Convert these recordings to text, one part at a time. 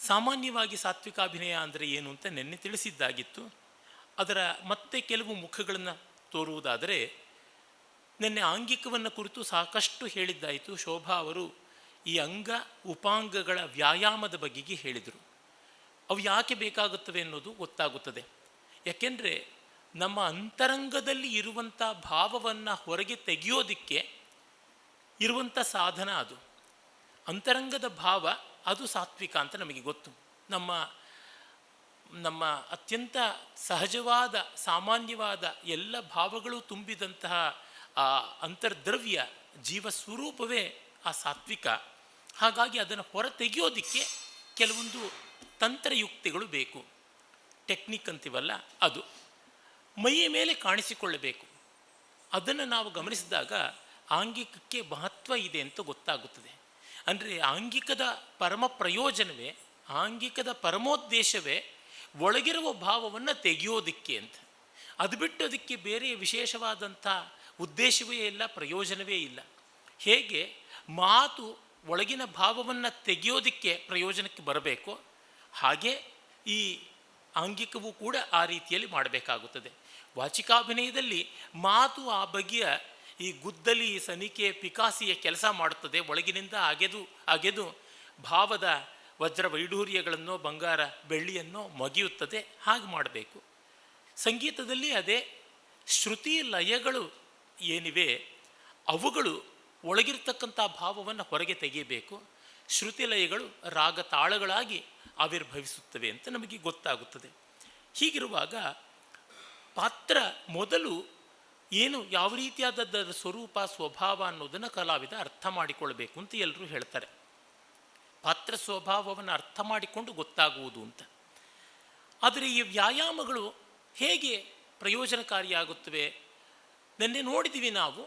ಸಾಮಾನ್ಯವಾಗಿ ಸಾತ್ವಿಕಾಭಿನಯ ಅಂದರೆ ಏನು ಅಂತ ನಿನ್ನೆ ತಿಳಿಸಿದ್ದಾಗಿತ್ತು. ಅದರ ಮತ್ತೆ ಕೆಲವು ಮುಖಗಳನ್ನು ತೋರುವುದಾದರೆ, ನಿನ್ನೆ ಆಂಗಿಕವನ್ನು ಕುರಿತು ಸಾಕಷ್ಟು ಹೇಳಿದ್ದಾಯಿತು. ಶೋಭಾ ಅವರು ಈ ಅಂಗ ಉಪಾಂಗಗಳ ವ್ಯಾಯಾಮದ ಬಗೆಗೆ ಹೇಳಿದರು. ಅವು ಯಾಕೆ ಬೇಕಾಗುತ್ತವೆ ಅನ್ನೋದು ಗೊತ್ತಾಗುತ್ತದೆ. ಯಾಕೆಂದರೆ ನಮ್ಮ ಅಂತರಂಗದಲ್ಲಿ ಇರುವಂಥ ಭಾವವನ್ನು ಹೊರಗೆ ತೆಗೆಯೋದಕ್ಕೆ ಇರುವಂಥ ಸಾಧನ ಅದು. ಅಂತರಂಗದ ಭಾವ ಅದು ಸಾತ್ವಿಕ ಅಂತ ನಮಗೆ ಗೊತ್ತು. ನಮ್ಮ ಅತ್ಯಂತ ಸಹಜವಾದ ಸಾಮಾನ್ಯವಾದ ಎಲ್ಲ ಭಾವಗಳು ತುಂಬಿದಂತಹ ಆ ಅಂತರ್ದ್ರವ್ಯ ಜೀವಸ್ವರೂಪವೇ ಆ ಸಾತ್ವಿಕ. ಹಾಗಾಗಿ ಅದನ್ನು ಹೊರ ತೆಗೆಯೋದಕ್ಕೆ ಕೆಲವೊಂದು ತಂತ್ರಯುಕ್ತಿಗಳು ಬೇಕು. ಟೆಕ್ನಿಕ್ ಅಂತೀವಲ್ಲ, ಅದು ಮೈಯ ಮೇಲೆ ಕಾಣಿಸಿಕೊಳ್ಳಬೇಕು. ಅದನ್ನು ನಾವು ಗಮನಿಸಿದಾಗ ಆಂಗಿಕಕ್ಕೆ ಮಹತ್ವ ಇದೆ ಅಂತ ಗೊತ್ತಾಗುತ್ತದೆ. ಅಂದರೆ ಆಂಗಿಕದ ಪರಮ ಪ್ರಯೋಜನವೇ, ಆಂಗಿಕದ ಪರಮೋದ್ದೇಶವೇ ಒಳಗಿರುವ ಭಾವವನ್ನು ತೆಗೆಯೋದಕ್ಕೆ ಅಂತ. ಅದು ಬಿಟ್ಟು ಅದಕ್ಕೆ ಬೇರೆ ವಿಶೇಷವಾದಂಥ ಉದ್ದೇಶವೇ ಇಲ್ಲ, ಪ್ರಯೋಜನವೇ ಇಲ್ಲ. ಹೇಗೆ ಮಾತು ಒಳಗಿನ ಭಾವವನ್ನು ತೆಗೆಯೋದಕ್ಕೆ ಪ್ರಯೋಜನಕ್ಕೆ ಬರಬೇಕು, ಹಾಗೆ ಈ ಆಂಗಿಕವೂ ಕೂಡ ಆ ರೀತಿಯಲ್ಲಿ ಮಾಡಬೇಕಾಗುತ್ತದೆ. ವಾಚಿಕಾಭಿನಯದಲ್ಲಿ ಮಾತು ಆ ಬಗೆಯ ಈ ಗುದ್ದಲಿ, ಸನಿಕೆ, ಪಿಕಾಸಿಯ ಕೆಲಸ ಮಾಡುತ್ತದೆ. ಒಳಗಿನಿಂದ ಅಗೆದು ಭಾವದ ವಜ್ರ ವೈಢೂರ್ಯಗಳನ್ನೋ ಬಂಗಾರ ಬೆಳ್ಳಿಯನ್ನೋ ಮಗಿಯುತ್ತದೆ. ಹಾಗೆ ಮಾಡಬೇಕು. ಸಂಗೀತದಲ್ಲಿ ಅದೇ. ಶ್ರುತಿ ಲಯಗಳು ಏನಿವೆ ಅವುಗಳು ಒಳಗಿರ್ತಕ್ಕಂಥ ಭಾವವನ್ನು ಹೊರಗೆ ತೆಗೆಯಬೇಕು. ಶ್ರುತಿ ಲಯಗಳು ರಾಗ ತಾಳಗಳಾಗಿ ಆವಿರ್ಭವಿಸುತ್ತವೆ ಅಂತ ನಮಗೆ ಗೊತ್ತಾಗುತ್ತದೆ. ಹೀಗಿರುವಾಗ ಪಾತ್ರ ಮೊದಲು ಏನು, ಯಾವ ರೀತಿಯಾದದ್ದರ ಸ್ವರೂಪ ಸ್ವಭಾವ ಅನ್ನೋದನ್ನು ಕಲಾವಿದ ಅರ್ಥ ಮಾಡಿಕೊಳ್ಬೇಕು ಅಂತ ಎಲ್ಲರೂ ಹೇಳ್ತಾರೆ. ಪಾತ್ರ ಸ್ವಭಾವವನ್ನು ಅರ್ಥ ಮಾಡಿಕೊಂಡು ಗೊತ್ತಾಗುವುದು ಅಂತ. ಆದರೆ ಈ ವ್ಯಾಯಾಮಗಳು ಹೇಗೆ ಪ್ರಯೋಜನಕಾರಿಯಾಗುತ್ತವೆ? ನಿನ್ನೆ ನೋಡಿದ್ದೀವಿ ನಾವು.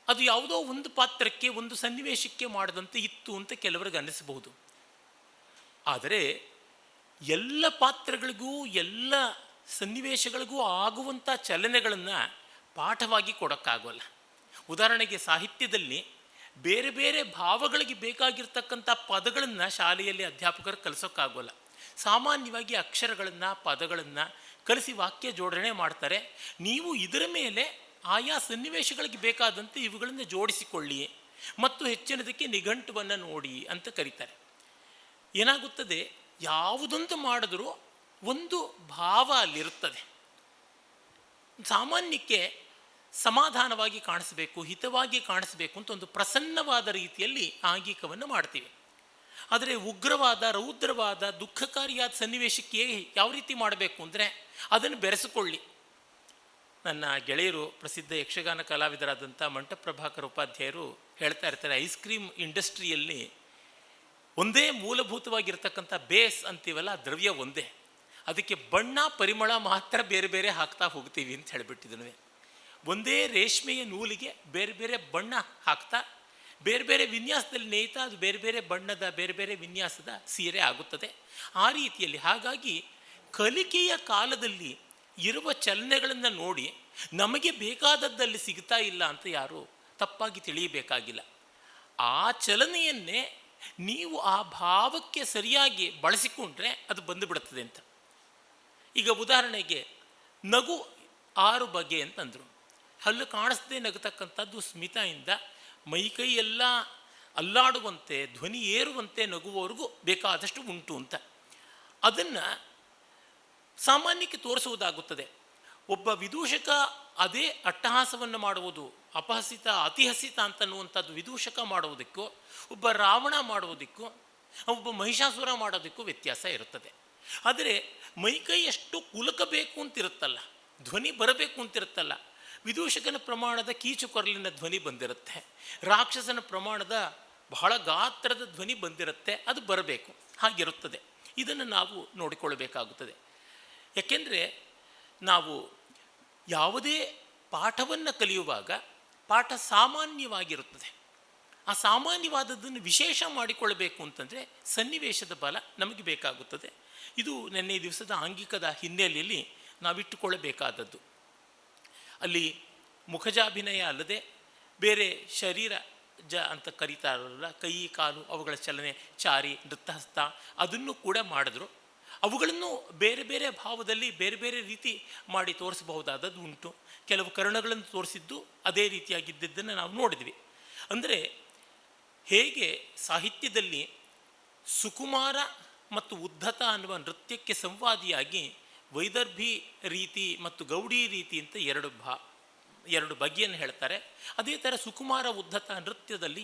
ಅದು ಯಾವುದೋ ಒಂದು ಪಾತ್ರಕ್ಕೆ, ಒಂದು ಸನ್ನಿವೇಶಕ್ಕೆ ಮಾಡದಂತೆ ಇತ್ತು ಅಂತ ಕೆಲವರಿಗೆ ಅನ್ನಿಸಬಹುದು. ಆದರೆ ಎಲ್ಲ ಪಾತ್ರಗಳಿಗೂ ಎಲ್ಲ ಸನ್ನಿವೇಶಗಳಿಗೂ ಆಗುವಂಥ ಚಲನೆಗಳನ್ನು ಪಾಠವಾಗಿ ಕೊಡೋಕ್ಕಾಗೋಲ್ಲ. ಉದಾಹರಣೆಗೆ ಸಾಹಿತ್ಯದಲ್ಲಿ ಬೇರೆ ಬೇರೆ ಭಾವಗಳಿಗೆ ಬೇಕಾಗಿರ್ತಕ್ಕಂಥ ಪದಗಳನ್ನು ಶಾಲೆಯಲ್ಲಿ ಅಧ್ಯಾಪಕರು ಕಲಿಸೋಕ್ಕಾಗೋಲ್ಲ. ಸಾಮಾನ್ಯವಾಗಿ ಅಕ್ಷರಗಳನ್ನು, ಪದಗಳನ್ನು ಕಲಿಸಿ ವಾಕ್ಯ ಜೋಡಣೆ ಮಾಡ್ತಾರೆ. ನೀವು ಇದರ ಮೇಲೆ ಆಯಾ ಸನ್ನಿವೇಶಗಳಿಗೆ ಬೇಕಾದಂತೆ ಇವುಗಳನ್ನು ಜೋಡಿಸಿಕೊಳ್ಳಿ ಮತ್ತು ಹೆಚ್ಚಿನದಕ್ಕೆ ನಿಘಂಟುವನ್ನು ನೋಡಿ ಅಂತ ಕರೀತಾರೆ. ಏನಾಗುತ್ತದೆ, ಯಾವುದೊಂದು ಮಾಡಿದ್ರೂ ಒಂದು ಭಾವ ಅಲ್ಲಿರುತ್ತದೆ. ಸಾಮಾನ್ಯಕ್ಕೆ ಸಮಾಧಾನವಾಗಿ ಕಾಣಿಸಬೇಕು, ಹಿತವಾಗಿ ಕಾಣಿಸಬೇಕು ಅಂತ ಒಂದು ಪ್ರಸನ್ನವಾದ ರೀತಿಯಲ್ಲಿ ಆಂಗಿಕವನ್ನು ಮಾಡ್ತೀವಿ. ಆದರೆ ಉಗ್ರವಾದ, ರೌದ್ರವಾದ, ದುಃಖಕಾರಿಯಾದ ಸನ್ನಿವೇಶಕ್ಕೆ ಯಾವ ರೀತಿ ಮಾಡಬೇಕು ಅಂದರೆ ಅದನ್ನು ಬೆರೆಸಿಕೊಳ್ಳಿ. ನನ್ನ ಗೆಳೆಯರು, ಪ್ರಸಿದ್ಧ ಯಕ್ಷಗಾನ ಕಲಾವಿದರಾದಂಥ ಮಂಟ ಪ್ರಭಾಕರ್ ಉಪಾಧ್ಯಾಯರು ಹೇಳ್ತಾ ಇರ್ತಾರೆ, ಐಸ್ ಕ್ರೀಮ್ ಇಂಡಸ್ಟ್ರಿಯಲ್ಲಿ ಒಂದೇ ಮೂಲಭೂತವಾಗಿರ್ತಕ್ಕಂಥ ಬೇಸ್ ಅಂತೀವಲ್ಲ, ದ್ರವ್ಯ ಒಂದೇ. ಅದಕ್ಕೆ ಬಣ್ಣ ಪರಿಮಳ ಮಾತ್ರ ಬೇರೆ ಬೇರೆ ಹಾಕ್ತಾ ಹೋಗ್ತೀವಿ ಅಂತ ಹೇಳಿಬಿಟ್ಟಿದ್ವಿ. ಒಂದೇ ರೇಷ್ಮೆಯ ನೂಲಿಗೆ ಬೇರೆ ಬೇರೆ ಬಣ್ಣ ಹಾಕ್ತಾ ಬೇರೆ ಬೇರೆ ವಿನ್ಯಾಸದಲ್ಲಿ ನೇಯ್ತಾ ಅದು ಬೇರೆ ಬೇರೆ ಬಣ್ಣದ ಬೇರೆ ಬೇರೆ ವಿನ್ಯಾಸದ ಸೀರೆ ಆಗುತ್ತದೆ. ಆ ರೀತಿಯಲ್ಲಿ ಹಾಗಾಗಿ ಕಲಿಕೆಯ ಕಾಲದಲ್ಲಿ ಇರುವ ಚಲನೆಗಳನ್ನು ನೋಡಿ ನಮಗೆ ಬೇಕಾದದ್ದಲ್ಲಿ ಸಿಗ್ತಾ ಇಲ್ಲ ಅಂತ ಯಾರು ತಪ್ಪಾಗಿ ತಿಳಿಯಬೇಕಾಗಿಲ್ಲ. ಆ ಚಲನೆಯನ್ನೇ ನೀವು ಆ ಭಾವಕ್ಕೆ ಸರಿಯಾಗಿ ಬಳಸಿಕೊಂಡ್ರೆ ಅದು ಬಂದುಬಿಡುತ್ತದೆ ಅಂತ. ಈಗ ಉದಾಹರಣೆಗೆ ನಗು 6 ಬಗೆ ಅಂತಂದರು. ಹಲ್ಲು ಕಾಣಿಸದೆ ನಗತಕ್ಕಂಥದ್ದು ಸ್ಮಿತದಿಂದ ಮೈಕೈ ಎಲ್ಲ ಅಲ್ಲಾಡುವಂತೆ, ಧ್ವನಿ ಏರುವಂತೆ ನಗುವವರೆಗೂ ಬೇಕಾದಷ್ಟು ಉಂಟು ಅಂತ. ಅದನ್ನು ಸಾಮಾನ್ಯಕ್ಕೆ ತೋರಿಸುವುದಾಗುತ್ತದೆ. ಒಬ್ಬ ವಿದೂಷಕ ಅದೇ ಅಟ್ಟಹಾಸವನ್ನು ಮಾಡುವುದು, ಅಪಹಸಿತ ಅತಿಹಸಿತ ಅಂತನ್ನುವಂಥದ್ದು ವಿದೂಷಕ ಮಾಡುವುದಕ್ಕೂ, ಒಬ್ಬ ರಾವಣ ಮಾಡುವುದಕ್ಕೂ, ಒಬ್ಬ ಮಹಿಷಾಸುರ ಮಾಡೋದಕ್ಕೂ ವ್ಯತ್ಯಾಸ ಇರುತ್ತದೆ. ಆದರೆ ಮೈಕೈ ಎಷ್ಟು ಕುಲುಕಬೇಕು ಅಂತಿರುತ್ತಲ್ಲ, ಧ್ವನಿ ಬರಬೇಕು ಅಂತಿರುತ್ತಲ್ಲ, ವಿದೂಷಕನ ಪ್ರಮಾಣದ ಕೀಚು ಕೊರಲಿನ ಧ್ವನಿ ಬಂದಿರುತ್ತೆ, ರಾಕ್ಷಸನ ಪ್ರಮಾಣದ ಬಹಳ ಗಾತ್ರದ ಧ್ವನಿ ಬಂದಿರುತ್ತೆ, ಅದು ಬರಬೇಕು, ಹಾಗಿರುತ್ತದೆ. ಇದನ್ನು ನಾವು ನೋಡಿಕೊಳ್ಳಬೇಕಾಗುತ್ತದೆ. ಯಾಕೆಂದರೆ ನಾವು ಯಾವುದೇ ಪಾಠವನ್ನು ಕಲಿಯುವಾಗ ಪಾಠ ಸಾಮಾನ್ಯವಾಗಿರುತ್ತದೆ. ಆ ಸಾಮಾನ್ಯವಾದದ್ದನ್ನು ವಿಶೇಷ ಮಾಡಿಕೊಳ್ಳಬೇಕು ಅಂತಂದರೆ ಸನ್ನಿವೇಶದ ಬಲ ನಮಗೆ ಬೇಕಾಗುತ್ತದೆ. ಇದು ನಿನ್ನೆ ದಿವಸದ ಆಂಗಿಕದ ಹಿನ್ನೆಲೆಯಲ್ಲಿ ನಾವಿಟ್ಟುಕೊಳ್ಳಬೇಕಾದದ್ದು. ಅಲ್ಲಿ ಮುಖಜಾಭಿನಯ ಅಲ್ಲದೆ ಬೇರೆ ಶರೀರ ಅಂತ ಕರೀತಾರಲ್ಲ, ಕೈ ಕಾಲು ಅವುಗಳ ಚಲನೆ, ಚಾರಿ, ನೃತ್ತಹಸ್ತ, ಅದನ್ನು ಕೂಡ ಮಾಡಿದ್ರು. ಅವುಗಳನ್ನು ಬೇರೆ ಬೇರೆ ಭಾವದಲ್ಲಿ ಬೇರೆ ಬೇರೆ ರೀತಿ ಮಾಡಿ ತೋರಿಸಬಹುದಾದದ್ದು ಉಂಟು. ಕೆಲವು ಕರ್ಣಗಳನ್ನು ತೋರಿಸಿದ್ದು ಅದೇ ರೀತಿಯಾಗಿದ್ದನ್ನು ನಾವು ನೋಡಿದ್ವಿ. ಅಂದರೆ ಹೇಗೆ ಸಾಹಿತ್ಯದಲ್ಲಿ ಸುಕುಮಾರ ಮತ್ತು ಉದ್ಧತ ಅನ್ನುವ ನೃತ್ಯಕ್ಕೆ ಸಂವಾದಿಯಾಗಿ ವೈದರ್ಭಿ ರೀತಿ ಮತ್ತು ಗೌಡಿ ರೀತಿ ಅಂತ ಎರಡು ಬಗೆಯನ್ನು ಹೇಳ್ತಾರೆ, ಅದೇ ಥರ ಸುಕುಮಾರ ಉದ್ಧತ ನೃತ್ಯದಲ್ಲಿ,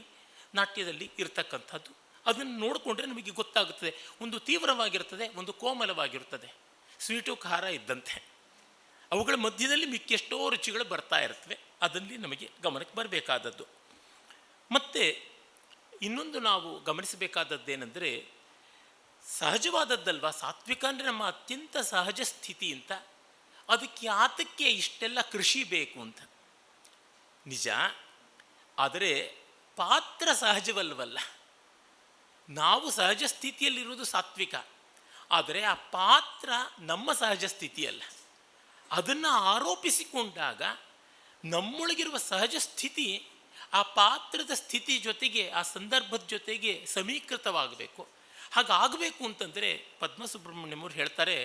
ನಾಟ್ಯದಲ್ಲಿ ಇರತಕ್ಕಂಥದ್ದು. ಅದನ್ನು ನೋಡಿಕೊಂಡ್ರೆ ನಮಗೆ ಗೊತ್ತಾಗುತ್ತದೆ. ಒಂದು ತೀವ್ರವಾಗಿರ್ತದೆ, ಒಂದು ಕೋಮಲವಾಗಿರುತ್ತದೆ, ಸ್ವೀಟು ಖಾರ ಇದ್ದಂತೆ. ಅವುಗಳ ಮಧ್ಯದಲ್ಲಿ ಮಿಕ್ಕೆಷ್ಟೋ ರುಚಿಗಳು ಬರ್ತಾ ಇರ್ತವೆ. ಅದರಲ್ಲಿ ನಮಗೆ ಗಮನಕ್ಕೆ ಬರಬೇಕಾದದ್ದು. ಮತ್ತು ಇನ್ನೊಂದು ನಾವು ಗಮನಿಸಬೇಕಾದದ್ದೇನೆಂದರೆ, ಸಹಜವಾದದ್ದಲ್ವ ಸಾತ್ವಿಕ ಅಂದರೆ ನಮ್ಮ ಅತ್ಯಂತ ಸಹಜ ಸ್ಥಿತಿ ಅಂತ. ಅದಕ್ಕೆ ಆತಕ್ಕೆ ಇಷ್ಟೆಲ್ಲ ಕೃಷಿ ಬೇಕು ಅಂತ ನಿಜ, ಆದರೆ ಪಾತ್ರ ಸಹಜವಲ್ವಲ್ಲ. ನಾವು ಸಹಜ ಸ್ಥಿತಿಯಲ್ಲಿರುವುದು ಸಾತ್ವಿಕ, ಆದರೆ ಆ ಪಾತ್ರ ನಮ್ಮ ಸಹಜ ಸ್ಥಿತಿಯಲ್ಲ. ಅದನ್ನು ಆರೋಪಿಸಿಕೊಂಡಾಗ ನಮ್ಮೊಳಗಿರುವ ಸಹಜ ಸ್ಥಿತಿ ಆ ಪಾತ್ರದ ಸ್ಥಿತಿ ಜೊತೆಗೆ, ಆ ಸಂದರ್ಭದ ಜೊತೆಗೆ ಸಮೀಕೃತವಾಗಬೇಕು. ಹಾಗಾಗಬೇಕು ಅಂತಂದರೆ ಪದ್ಮಸುಬ್ರಹ್ಮಣ್ಯಮವ್ರು ಹೇಳ್ತಾರೆ,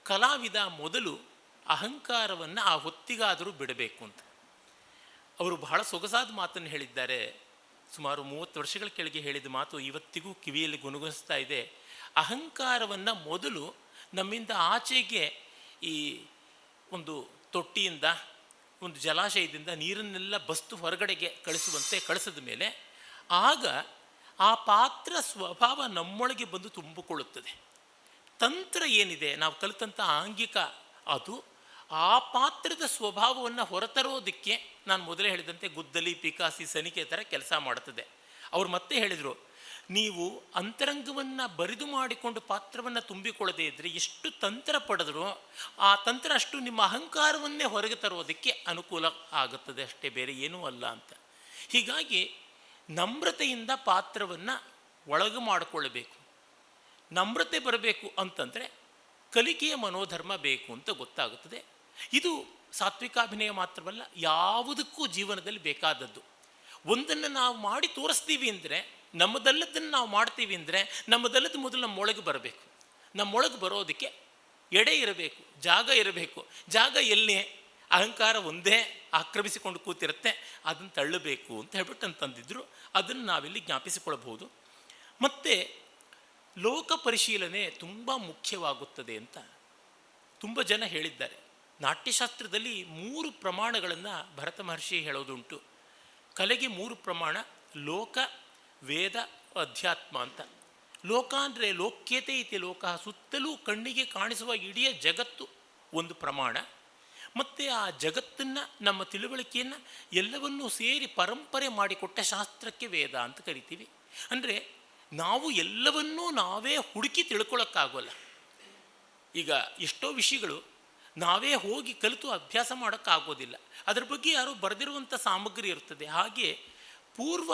ಕಲಾವಿದ ಮೊದಲು ಅಹಂಕಾರವನ್ನು ಆ ಹೊತ್ತಿಗಾದರೂ ಬಿಡಬೇಕು ಅಂತ. ಅವರು ಬಹಳ ಸೊಗಸಾದ ಮಾತನ್ನು ಹೇಳಿದ್ದಾರೆ. ಸುಮಾರು 30 ವರ್ಷಗಳ ಕೆಳಗೆ ಹೇಳಿದ ಮಾತು ಇವತ್ತಿಗೂ ಕಿವಿಯಲ್ಲಿ ಗುನುಗುನಿಸ್ತಾ ಇದೆ. ಅಹಂಕಾರವನ್ನು ಮೊದಲು ನಮ್ಮಿಂದ ಆಚೆಗೆ, ಈ ಒಂದು ತೊಟ್ಟಿಯಿಂದ, ಒಂದು ಜಲಾಶಯದಿಂದ ನೀರನ್ನೆಲ್ಲ ಬಸ್ತು ಹೊರಗಡೆಗೆ ಕಳಿಸಿದ ಮೇಲೆ ಆಗ ಆ ಪಾತ್ರ ಸ್ವಭಾವ ನಮ್ಮೊಳಗೆ ಬಂದು ತುಂಬಿಕೊಳ್ಳುತ್ತದೆ. ತಂತ್ರ ಏನಿದೆ, ನಾವು ಕಲಿತಂಥ ಆಂಗಿಕ, ಅದು ಆ ಪಾತ್ರದ ಸ್ವಭಾವವನ್ನು ಹೊರತರೋದಕ್ಕೆ ನಾನು ಮೊದಲೇ ಹೇಳಿದಂತೆ ಗುದ್ದಲಿ, ಪಿಕಾಸಿ, ಸನಿಕೆ ಥರ ಕೆಲಸ ಮಾಡುತ್ತದೆ. ಅವರು ಮತ್ತೆ ಹೇಳಿದರು, ನೀವು ಅಂತರಂಗವನ್ನು ಬರಿದು ಮಾಡಿಕೊಂಡು ಪಾತ್ರವನ್ನು ತುಂಬಿಕೊಳ್ಳದೇ ಇದ್ದರೆ ಎಷ್ಟು ತಂತ್ರ ಪಡೆದರೂ ಆ ತಂತ್ರ ಅಷ್ಟು ನಿಮ್ಮ ಅಹಂಕಾರವನ್ನೇ ಹೊರಗೆ ತರೋದಕ್ಕೆ ಅನುಕೂಲ ಆಗುತ್ತದೆ, ಅಷ್ಟೇ, ಬೇರೆ ಏನೂ ಅಲ್ಲ ಅಂತ. ಹೀಗಾಗಿ ನಮ್ರತೆಯಿಂದ ಪಾತ್ರವನ್ನು ಒಳಗೆ ಮಾಡಿಕೊಳ್ಳಬೇಕು. ನಮ್ರತೆ ಬರಬೇಕು ಅಂತಂದರೆ ಕಲಿಕೆಯ ಮನೋಧರ್ಮ ಬೇಕು ಅಂತ ಗೊತ್ತಾಗುತ್ತದೆ. ಇದು ಸಾತ್ವಿಕಾಭಿನಯ ಮಾತ್ರವಲ್ಲ, ಯಾವುದಕ್ಕೂ ಜೀವನದಲ್ಲಿ ಬೇಕಾದದ್ದು. ಒಂದನ್ನು ನಾವು ಮಾಡಿ ತೋರಿಸ್ತೀವಿ ಅಂದರೆ, ನಮ್ಮದಲ್ಲದನ್ನು ನಾವು ಮಾಡ್ತೀವಿ ಅಂದರೆ, ನಮ್ಮದಲ್ಲದ ಮೊದಲು ನಮ್ಮೊಳಗೆ ಬರಬೇಕು. ನಮ್ಮೊಳಗೆ ಬರೋದಕ್ಕೆ ಎಡೆ ಇರಬೇಕು, ಜಾಗ ಇರಬೇಕು. ಜಾಗ ಎಲ್ಲಿ? ಅಹಂಕಾರ ಒಂದೇ ಆಕ್ರಮಿಸಿಕೊಂಡು ಕೂತಿರುತ್ತೆ, ಅದನ್ನು ತಳ್ಳಬೇಕು ಅಂತ ಹೇಳ್ಬಿಟ್ಟು ಅಂತಂದಿದ್ರು. ಅದನ್ನು ನಾವಿಲ್ಲಿ ಜ್ಞಾಪಿಸಿಕೊಳ್ಳಬಹುದು. ಮತ್ತು ಲೋಕ ಪರಿಶೀಲನೆ ತುಂಬ ಮುಖ್ಯವಾಗುತ್ತದೆ ಅಂತ ತುಂಬ ಜನ ಹೇಳಿದ್ದಾರೆ. ನಾಟ್ಯಶಾಸ್ತ್ರದಲ್ಲಿ 3 ಪ್ರಮಾಣಗಳನ್ನು ಭರತ ಮಹರ್ಷಿ ಹೇಳೋದುಂಟು. ಕಲೆಗೆ 3 ಪ್ರಮಾಣ: ಲೋಕ, ವೇದ, ಅಧ್ಯಾತ್ಮ ಅಂತ. ಲೋಕ ಅಂದರೆ ಲೋಕ್ಯತೆ ಇತಿ ಲೋಕ, ಸುತ್ತಲೂ ಕಣ್ಣಿಗೆ ಕಾಣಿಸುವ ಇಡೀ ಜಗತ್ತು ಒಂದು ಪ್ರಮಾಣ. ಮತ್ತು ಆ ಜಗತ್ತನ್ನು, ನಮ್ಮ ತಿಳುವಳಿಕೆಯನ್ನು ಎಲ್ಲವನ್ನೂ ಸೇರಿ ಪರಂಪರೆ ಮಾಡಿಕೊಟ್ಟ ಶಾಸ್ತ್ರಕ್ಕೆ ವೇದ ಅಂತ ಕರಿತೀವಿ. ಅಂದರೆ ನಾವು ಎಲ್ಲವನ್ನೂ ನಾವೇ ಹುಡುಕಿ ತಿಳ್ಕೊಳ್ಳೋಕ್ಕಾಗೋಲ್ಲ. ಈಗ ಎಷ್ಟೋ ವಿಷಯಗಳು ನಾವೇ ಹೋಗಿ ಕಲಿತು ಅಭ್ಯಾಸ ಮಾಡೋಕ್ಕಾಗೋದಿಲ್ಲ. ಅದ್ರ ಬಗ್ಗೆ ಯಾರೋ ಬರೆದಿರುವಂಥ ಸಾಮಗ್ರಿ ಇರ್ತದೆ. ಹಾಗೆ ಪೂರ್ವ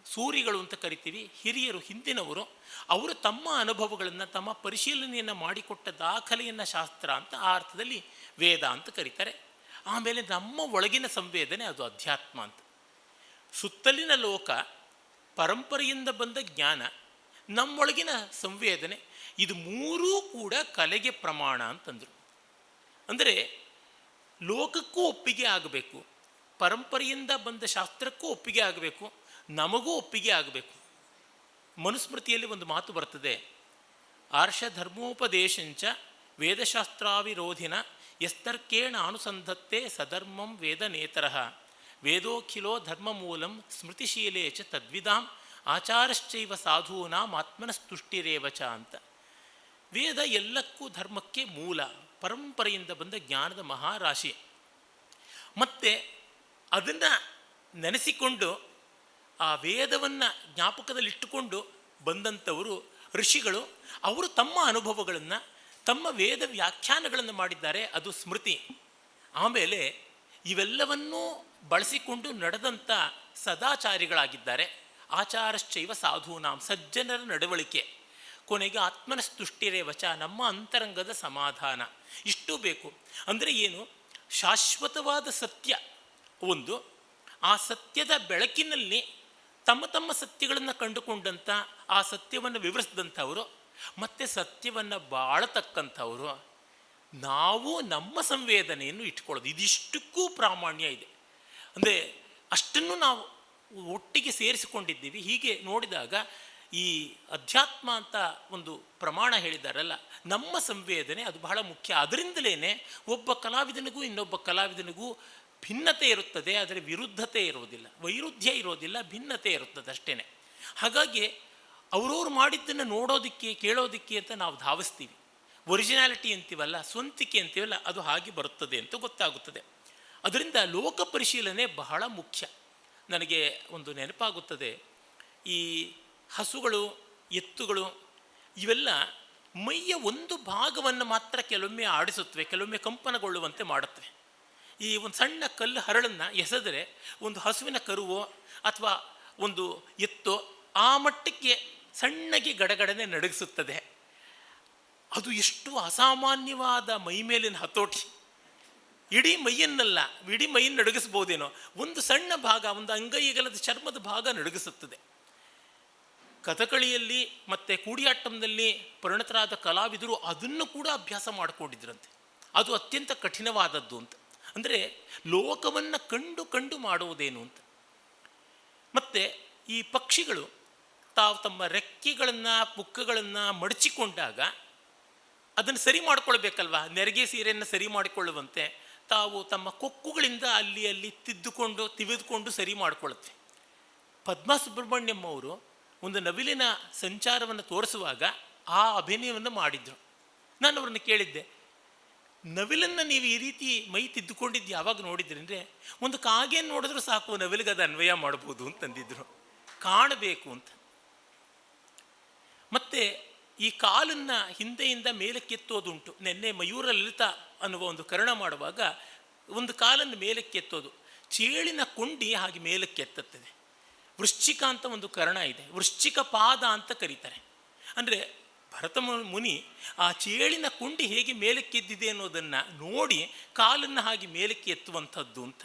ಸೂರಿಗಳು ಅಂತ ಕರಿತೀವಿ, ಹಿರಿಯರು, ಹಿಂದಿನವರು, ಅವರು ತಮ್ಮ ಅನುಭವಗಳನ್ನು, ತಮ್ಮ ಪರಿಶೀಲನೆಯನ್ನು ಮಾಡಿಕೊಟ್ಟ ದಾಖಲೆಯನ್ನು ಶಾಸ್ತ್ರ ಅಂತ, ಆ ಅರ್ಥದಲ್ಲಿ ವೇದ ಅಂತ ಕರೀತಾರೆ. ಆಮೇಲೆ ನಮ್ಮ ಒಳಗಿನ ಸಂವೇದನೆ, ಅದು ಅಧ್ಯಾತ್ಮ ಅಂತ. ಸುತ್ತಲಿನ ಲೋಕ, ಪರಂಪರೆಯಿಂದ ಬಂದ ಜ್ಞಾನ, ನಮ್ಮೊಳಗಿನ ಸಂವೇದನೆ, ಇದು 3 ಕೂಡ ಕಲೆಗೆ ಪ್ರಮಾಣ ಅಂತಂದರು. ಅಂದರೆ ಲೋಕಕ್ಕೂ ಒಪ್ಪಿಗೆ ಆಗಬೇಕು, ಪರಂಪರೆಯಿಂದ ಬಂದ ಶಾಸ್ತ್ರಕ್ಕೂ ಒಪ್ಪಿಗೆ ಆಗಬೇಕು, ನಮಗೂ ಒಪ್ಪಿಗೆ ಆಗಬೇಕು. ಮನುಸ್ಮೃತಿಯಲ್ಲಿ ಒಂದು ಮಾತು ಬರ್ತದೆ, ಆರ್ಷಧರ್ಮೋಪದೇಶಂಚ ವೇದಶಾಸ್ತ್ರಾವಿರೋಧಿನ ಯಸ್ತರ್ಕೇಣ ಅನುಸಂಧತ್ತೆ ಸಧರ್ಮಂ ವೇದ ನೇತರಃ ವೇದೋಖಿಲೋ ಧರ್ಮಮೂಲಂ ಸ್ಮೃತಿಶೀಲೇ ಚ ತದ್ವಿದಾಂ ಆಚಾರಶ್ಚೈವ ಸಾಧೂನಾಂ ಆತ್ಮನಸ್ತುಷ್ಟಿರೇವಚ ಅಂತ. ವೇದ ಎಲ್ಲಕ್ಕೂ ಧರ್ಮಕ್ಕೆ ಮೂಲ, ಪರಂಪರೆಯಿಂದ ಬಂದ ಜ್ಞಾನದ ಮಹಾರಾಶಿ. ಮತ್ತು ಅದನ್ನು ನೆನೆಸಿಕೊಂಡು ಆ ವೇದವನ್ನು ಜ್ಞಾಪಕದಲ್ಲಿಟ್ಟುಕೊಂಡು ಬಂದಂಥವರು ಋಷಿಗಳು. ಅವರು ತಮ್ಮ ಅನುಭವಗಳನ್ನು, ತಮ್ಮ ವೇದ ವ್ಯಾಖ್ಯಾನಗಳನ್ನು ಮಾಡಿದ್ದಾರೆ, ಅದು ಸ್ಮೃತಿ. ಆಮೇಲೆ ಇವೆಲ್ಲವನ್ನೂ ಬಳಸಿಕೊಂಡು ನಡೆದಂಥ ಸದಾಚಾರಿಗಳಾಗಿದ್ದಾರೆ. ಆಚಾರಶ್ಚೈವ ಸಾಧೂನಾಂ, ಸಜ್ಜನರ ನಡವಳಿಕೆ. ಕೊನೆಗೆ ಆತ್ಮನಸ್ತುಷ್ಟಿರೇವಚ, ನಮ್ಮ ಅಂತರಂಗದ ಸಮಾಧಾನ. ಇಷ್ಟು ಬೇಕು. ಅಂದರೆ ಏನು? ಶಾಶ್ವತವಾದ ಸತ್ಯ ಒಂದು, ಆ ಸತ್ಯದ ಬೆಳಕಿನಲ್ಲಿ ತಮ್ಮ ತಮ್ಮ ಸತ್ಯಗಳನ್ನು ಕಂಡುಕೊಂಡಂಥ, ಆ ಸತ್ಯವನ್ನು ವಿವರಿಸಿದಂಥವರು, ಮತ್ತು ಸತ್ಯವನ್ನು ಬಾಳತಕ್ಕಂಥವರು. ನಾವು ನಮ್ಮ ಸಂವೇದನೆಯನ್ನು ಇಟ್ಕೊಳ್ಳೋದು, ಇದಿಷ್ಟಕ್ಕೂ ಪ್ರಾಮಾಣ್ಯ ಇದೆ. ಅಂದರೆ ಅಷ್ಟನ್ನು ನಾವು ಒಟ್ಟಿಗೆ ಸೇರಿಸಿಕೊಂಡಿದ್ದೀವಿ. ಹೀಗೆ ನೋಡಿದಾಗ ಈ ಅಧ್ಯಾತ್ಮ ಅಂತ ಒಂದು ಪ್ರಮಾಣ ಹೇಳಿದಾರಲ್ಲ, ನಮ್ಮ ಸಂವೇದನೆ ಅದು ಬಹಳ ಮುಖ್ಯ. ಅದರಿಂದಲೇ ಒಬ್ಬ ಕಲಾವಿದನಿಗೂ ಇನ್ನೊಬ್ಬ ಕಲಾವಿದನಿಗೂ ಭಿನ್ನತೆ ಇರುತ್ತದೆ, ಆದರೆ ವಿರುದ್ಧತೆ ಇರುವುದಿಲ್ಲ, ವೈರುಧ್ಯ ಇರೋದಿಲ್ಲ, ಭಿನ್ನತೆ ಇರುತ್ತದೆ ಅಷ್ಟೇ. ಹಾಗಾಗಿ ಅವರವ್ರು ಮಾಡಿದ್ದನ್ನು ನೋಡೋದಕ್ಕೆ ಕೇಳೋದಕ್ಕೆ ಅಂತ ನಾವು ಧಾವಿಸ್ತೀವಿ. ಒರಿಜಿನಾಲಿಟಿ ಅಂತೀವಲ್ಲ, ಸ್ವಂತಿಕೆ ಅಂತೀವಲ್ಲ, ಅದು ಹಾಗೆ ಬರುತ್ತದೆ ಅಂತ ಗೊತ್ತಾಗುತ್ತದೆ. ಅದರಿಂದ ಲೋಕ ಪರಿಶೀಲನೆ ಬಹಳ ಮುಖ್ಯ. ನನಗೆ ಒಂದು ನೆನಪಾಗುತ್ತದೆ, ಈ ಹಸುಗಳು, ಎತ್ತುಗಳು ಇವೆಲ್ಲ ಮೈಯ ಒಂದು ಭಾಗವನ್ನು ಮಾತ್ರ ಕೆಲವೊಮ್ಮೆ ಆಡಿಸುತ್ತವೆ, ಕೆಲವೊಮ್ಮೆ ಕಂಪನಗೊಳ್ಳುವಂತೆ ಮಾಡುತ್ತವೆ. ಈ ಒಂದು ಸಣ್ಣ ಕಲ್ಲು ಹರಳನ್ನು ಎಸೆದರೆ ಒಂದು ಹಸುವಿನ ಕರುವೋ ಅಥವಾ ಒಂದು ಎತ್ತೋ ಆ ಮಟ್ಟಕ್ಕೆ ಸಣ್ಣಗೆ ಗಡಗಡನೆ ನಡಗಿಸುತ್ತದೆ. ಅದು ಎಷ್ಟು ಅಸಾಮಾನ್ಯವಾದ ಮೈಮೇಲಿನ ಹತೋಟಿ! ಇಡೀ ಮೈಯನ್ನಲ್ಲ, ಇಡೀ ಮೈಯನ್ನು ನಡಗಿಸ್ಬೋದೇನೋ, ಒಂದು ಸಣ್ಣ ಭಾಗ, ಒಂದು ಅಂಗೈಗಲದ ಚರ್ಮದ ಭಾಗ ನಡಗಿಸುತ್ತದೆ. ಕಥಕಳಿಯಲ್ಲಿ ಮತ್ತು ಕೂಡಿಯಾಟ್ಟಂನಲ್ಲಿ ಪರಿಣತರಾದ ಕಲಾವಿದರು ಅದನ್ನು ಕೂಡ ಅಭ್ಯಾಸ ಮಾಡಿಕೊಂಡಿದ್ರಂತೆ. ಅದು ಅತ್ಯಂತ ಕಠಿಣವಾದದ್ದು ಅಂತ. ಅಂದರೆ ಲೋಕವನ್ನು ಕಂಡು ಮಾಡುವುದೇನು ಅಂತ. ಮತ್ತು ಈ ಪಕ್ಷಿಗಳು ತಾವು ತಮ್ಮ ರೆಕ್ಕೆಗಳನ್ನು, ಪುಕ್ಕಗಳನ್ನು ಮಡಚಿಕೊಂಡಾಗ ಅದನ್ನು ಸರಿ ಮಾಡಿಕೊಳ್ಬೇಕಲ್ವ, ನೆರಿಗೆ ಸೀರೆಯನ್ನು ಸರಿ ಮಾಡಿಕೊಳ್ಳುವಂತೆ ತಾವು ತಮ್ಮ ಕೊಕ್ಕುಗಳಿಂದ ಅಲ್ಲಿ ತಿವಿದುಕೊಂಡು ಸರಿ ಮಾಡಿಕೊಳ್ಳುತ್ತೆ. ಪದ್ಮಾ ಸುಬ್ರಹ್ಮಣ್ಯಂ ಅವರು ಒಂದು ನವಿಲಿನ ಸಂಚಾರವನ್ನು ತೋರಿಸುವಾಗ ಆ ಅಭಿನಯವನ್ನು ಮಾಡಿದರು. ನಾನು ಅವ್ರನ್ನ ಕೇಳಿದ್ದೆ, ನವಿಲನ್ನು ನೀವು ಈ ರೀತಿ ಮೈ ತಿದ್ದುಕೊಂಡಿದ್ದು ಯಾವಾಗ ನೋಡಿದ್ರಿ ಅಂದರೆ, ಒಂದು ಕಾಗೆಯನ್ನು ನೋಡಿದ್ರೂ ಸಾಕು ನವಿಲಿಗೆ ಅದು ಅನ್ವಯ ಮಾಡ್ಬೋದು ಅಂತಂದಿದ್ರು. ಕಾಣಬೇಕು ಅಂತ. ಮತ್ತು ಈ ಕಾಲನ್ನು ಹಿಂದೆಯಿಂದ ಮೇಲಕ್ಕೆತ್ತೋದುಂಟು. ನೆನ್ನೆ ಮಯೂರ ಲಲಿತ ಅನ್ನುವ ಒಂದು ಕರ್ಣ ಮಾಡುವಾಗ ಒಂದು ಕಾಲನ್ನು ಮೇಲಕ್ಕೆತ್ತೋದು, ಚೇಳಿನ ಕೊಂಡಿ ಹಾಗೆ ಮೇಲಕ್ಕೆತ್ತದೆ. ವೃಶ್ಚಿಕ ಅಂತ ಒಂದು ಕರ್ಣ ಇದೆ, ವೃಶ್ಚಿಕ ಪಾದ ಅಂತ ಕರೀತಾರೆ. ಅಂದರೆ ಭರತ ಮುನಿ ಆ ಚೇಳಿನ ಕೊಂಡಿ ಹೇಗೆ ಮೇಲಕ್ಕೆದ್ದಿದೆ ಅನ್ನೋದನ್ನು ನೋಡಿ ಕಾಲನ್ನು ಹಾಗೆ ಮೇಲಕ್ಕೆ ಎತ್ತುವಂಥದ್ದು ಅಂತ.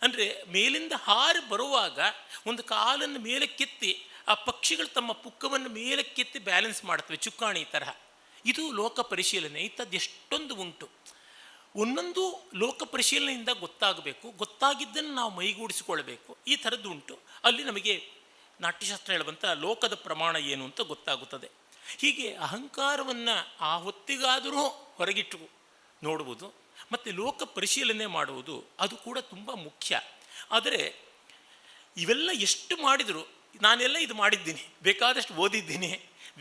ಅಂದರೆ ಮೇಲಿಂದ ಹಾರಿ ಬರುವಾಗ ಒಂದು ಕಾಲನ್ನು ಮೇಲಕ್ಕೆತ್ತಿ ಆ ಪಕ್ಷಿಗಳು ತಮ್ಮ ಪುಕ್ಕವನ್ನು ಮೇಲಕ್ಕೆತ್ತಿ ಬ್ಯಾಲೆನ್ಸ್ ಮಾಡ್ತವೆ, ಚುಕ್ಕಾಣಿ ತರಹ. ಇದು ಲೋಕ ಪರಿಶೀಲನೆ. ಇಂಥದ್ದು ಎಷ್ಟೊಂದು ಉಂಟು. ಒಂದೊಂದು ಲೋಕ ಪರಿಶೀಲನೆಯಿಂದ ಗೊತ್ತಾಗಬೇಕು, ಗೊತ್ತಾಗಿದ್ದನ್ನು ನಾವು ಮೈಗೂಡಿಸಿಕೊಳ್ಬೇಕು. ಈ ಥರದ್ದು ಉಂಟು. ಅಲ್ಲಿ ನಮಗೆ ನಾಟ್ಯಶಾಸ್ತ್ರ ಹೇಳುವಂಥ ಲೋಕದ ಪ್ರಮಾಣ ಏನು ಅಂತ ಗೊತ್ತಾಗುತ್ತದೆ. ಹೀಗೆ ಅಹಂಕಾರವನ್ನು ಆ ಹೊತ್ತಿಗಾದರೂ ಹೊರಗಿಟ್ಟು ನೋಡುವುದು ಮತ್ತು ಲೋಕ ಪರಿಶೀಲನೆ ಮಾಡುವುದು ಅದು ಕೂಡ ತುಂಬ ಮುಖ್ಯ. ಆದರೆ ಇವೆಲ್ಲ ಎಷ್ಟು ಮಾಡಿದರೂ, ನಾನೆಲ್ಲ ಇದು ಮಾಡಿದ್ದೀನಿ, ಬೇಕಾದಷ್ಟು ಓದಿದ್ದೀನಿ,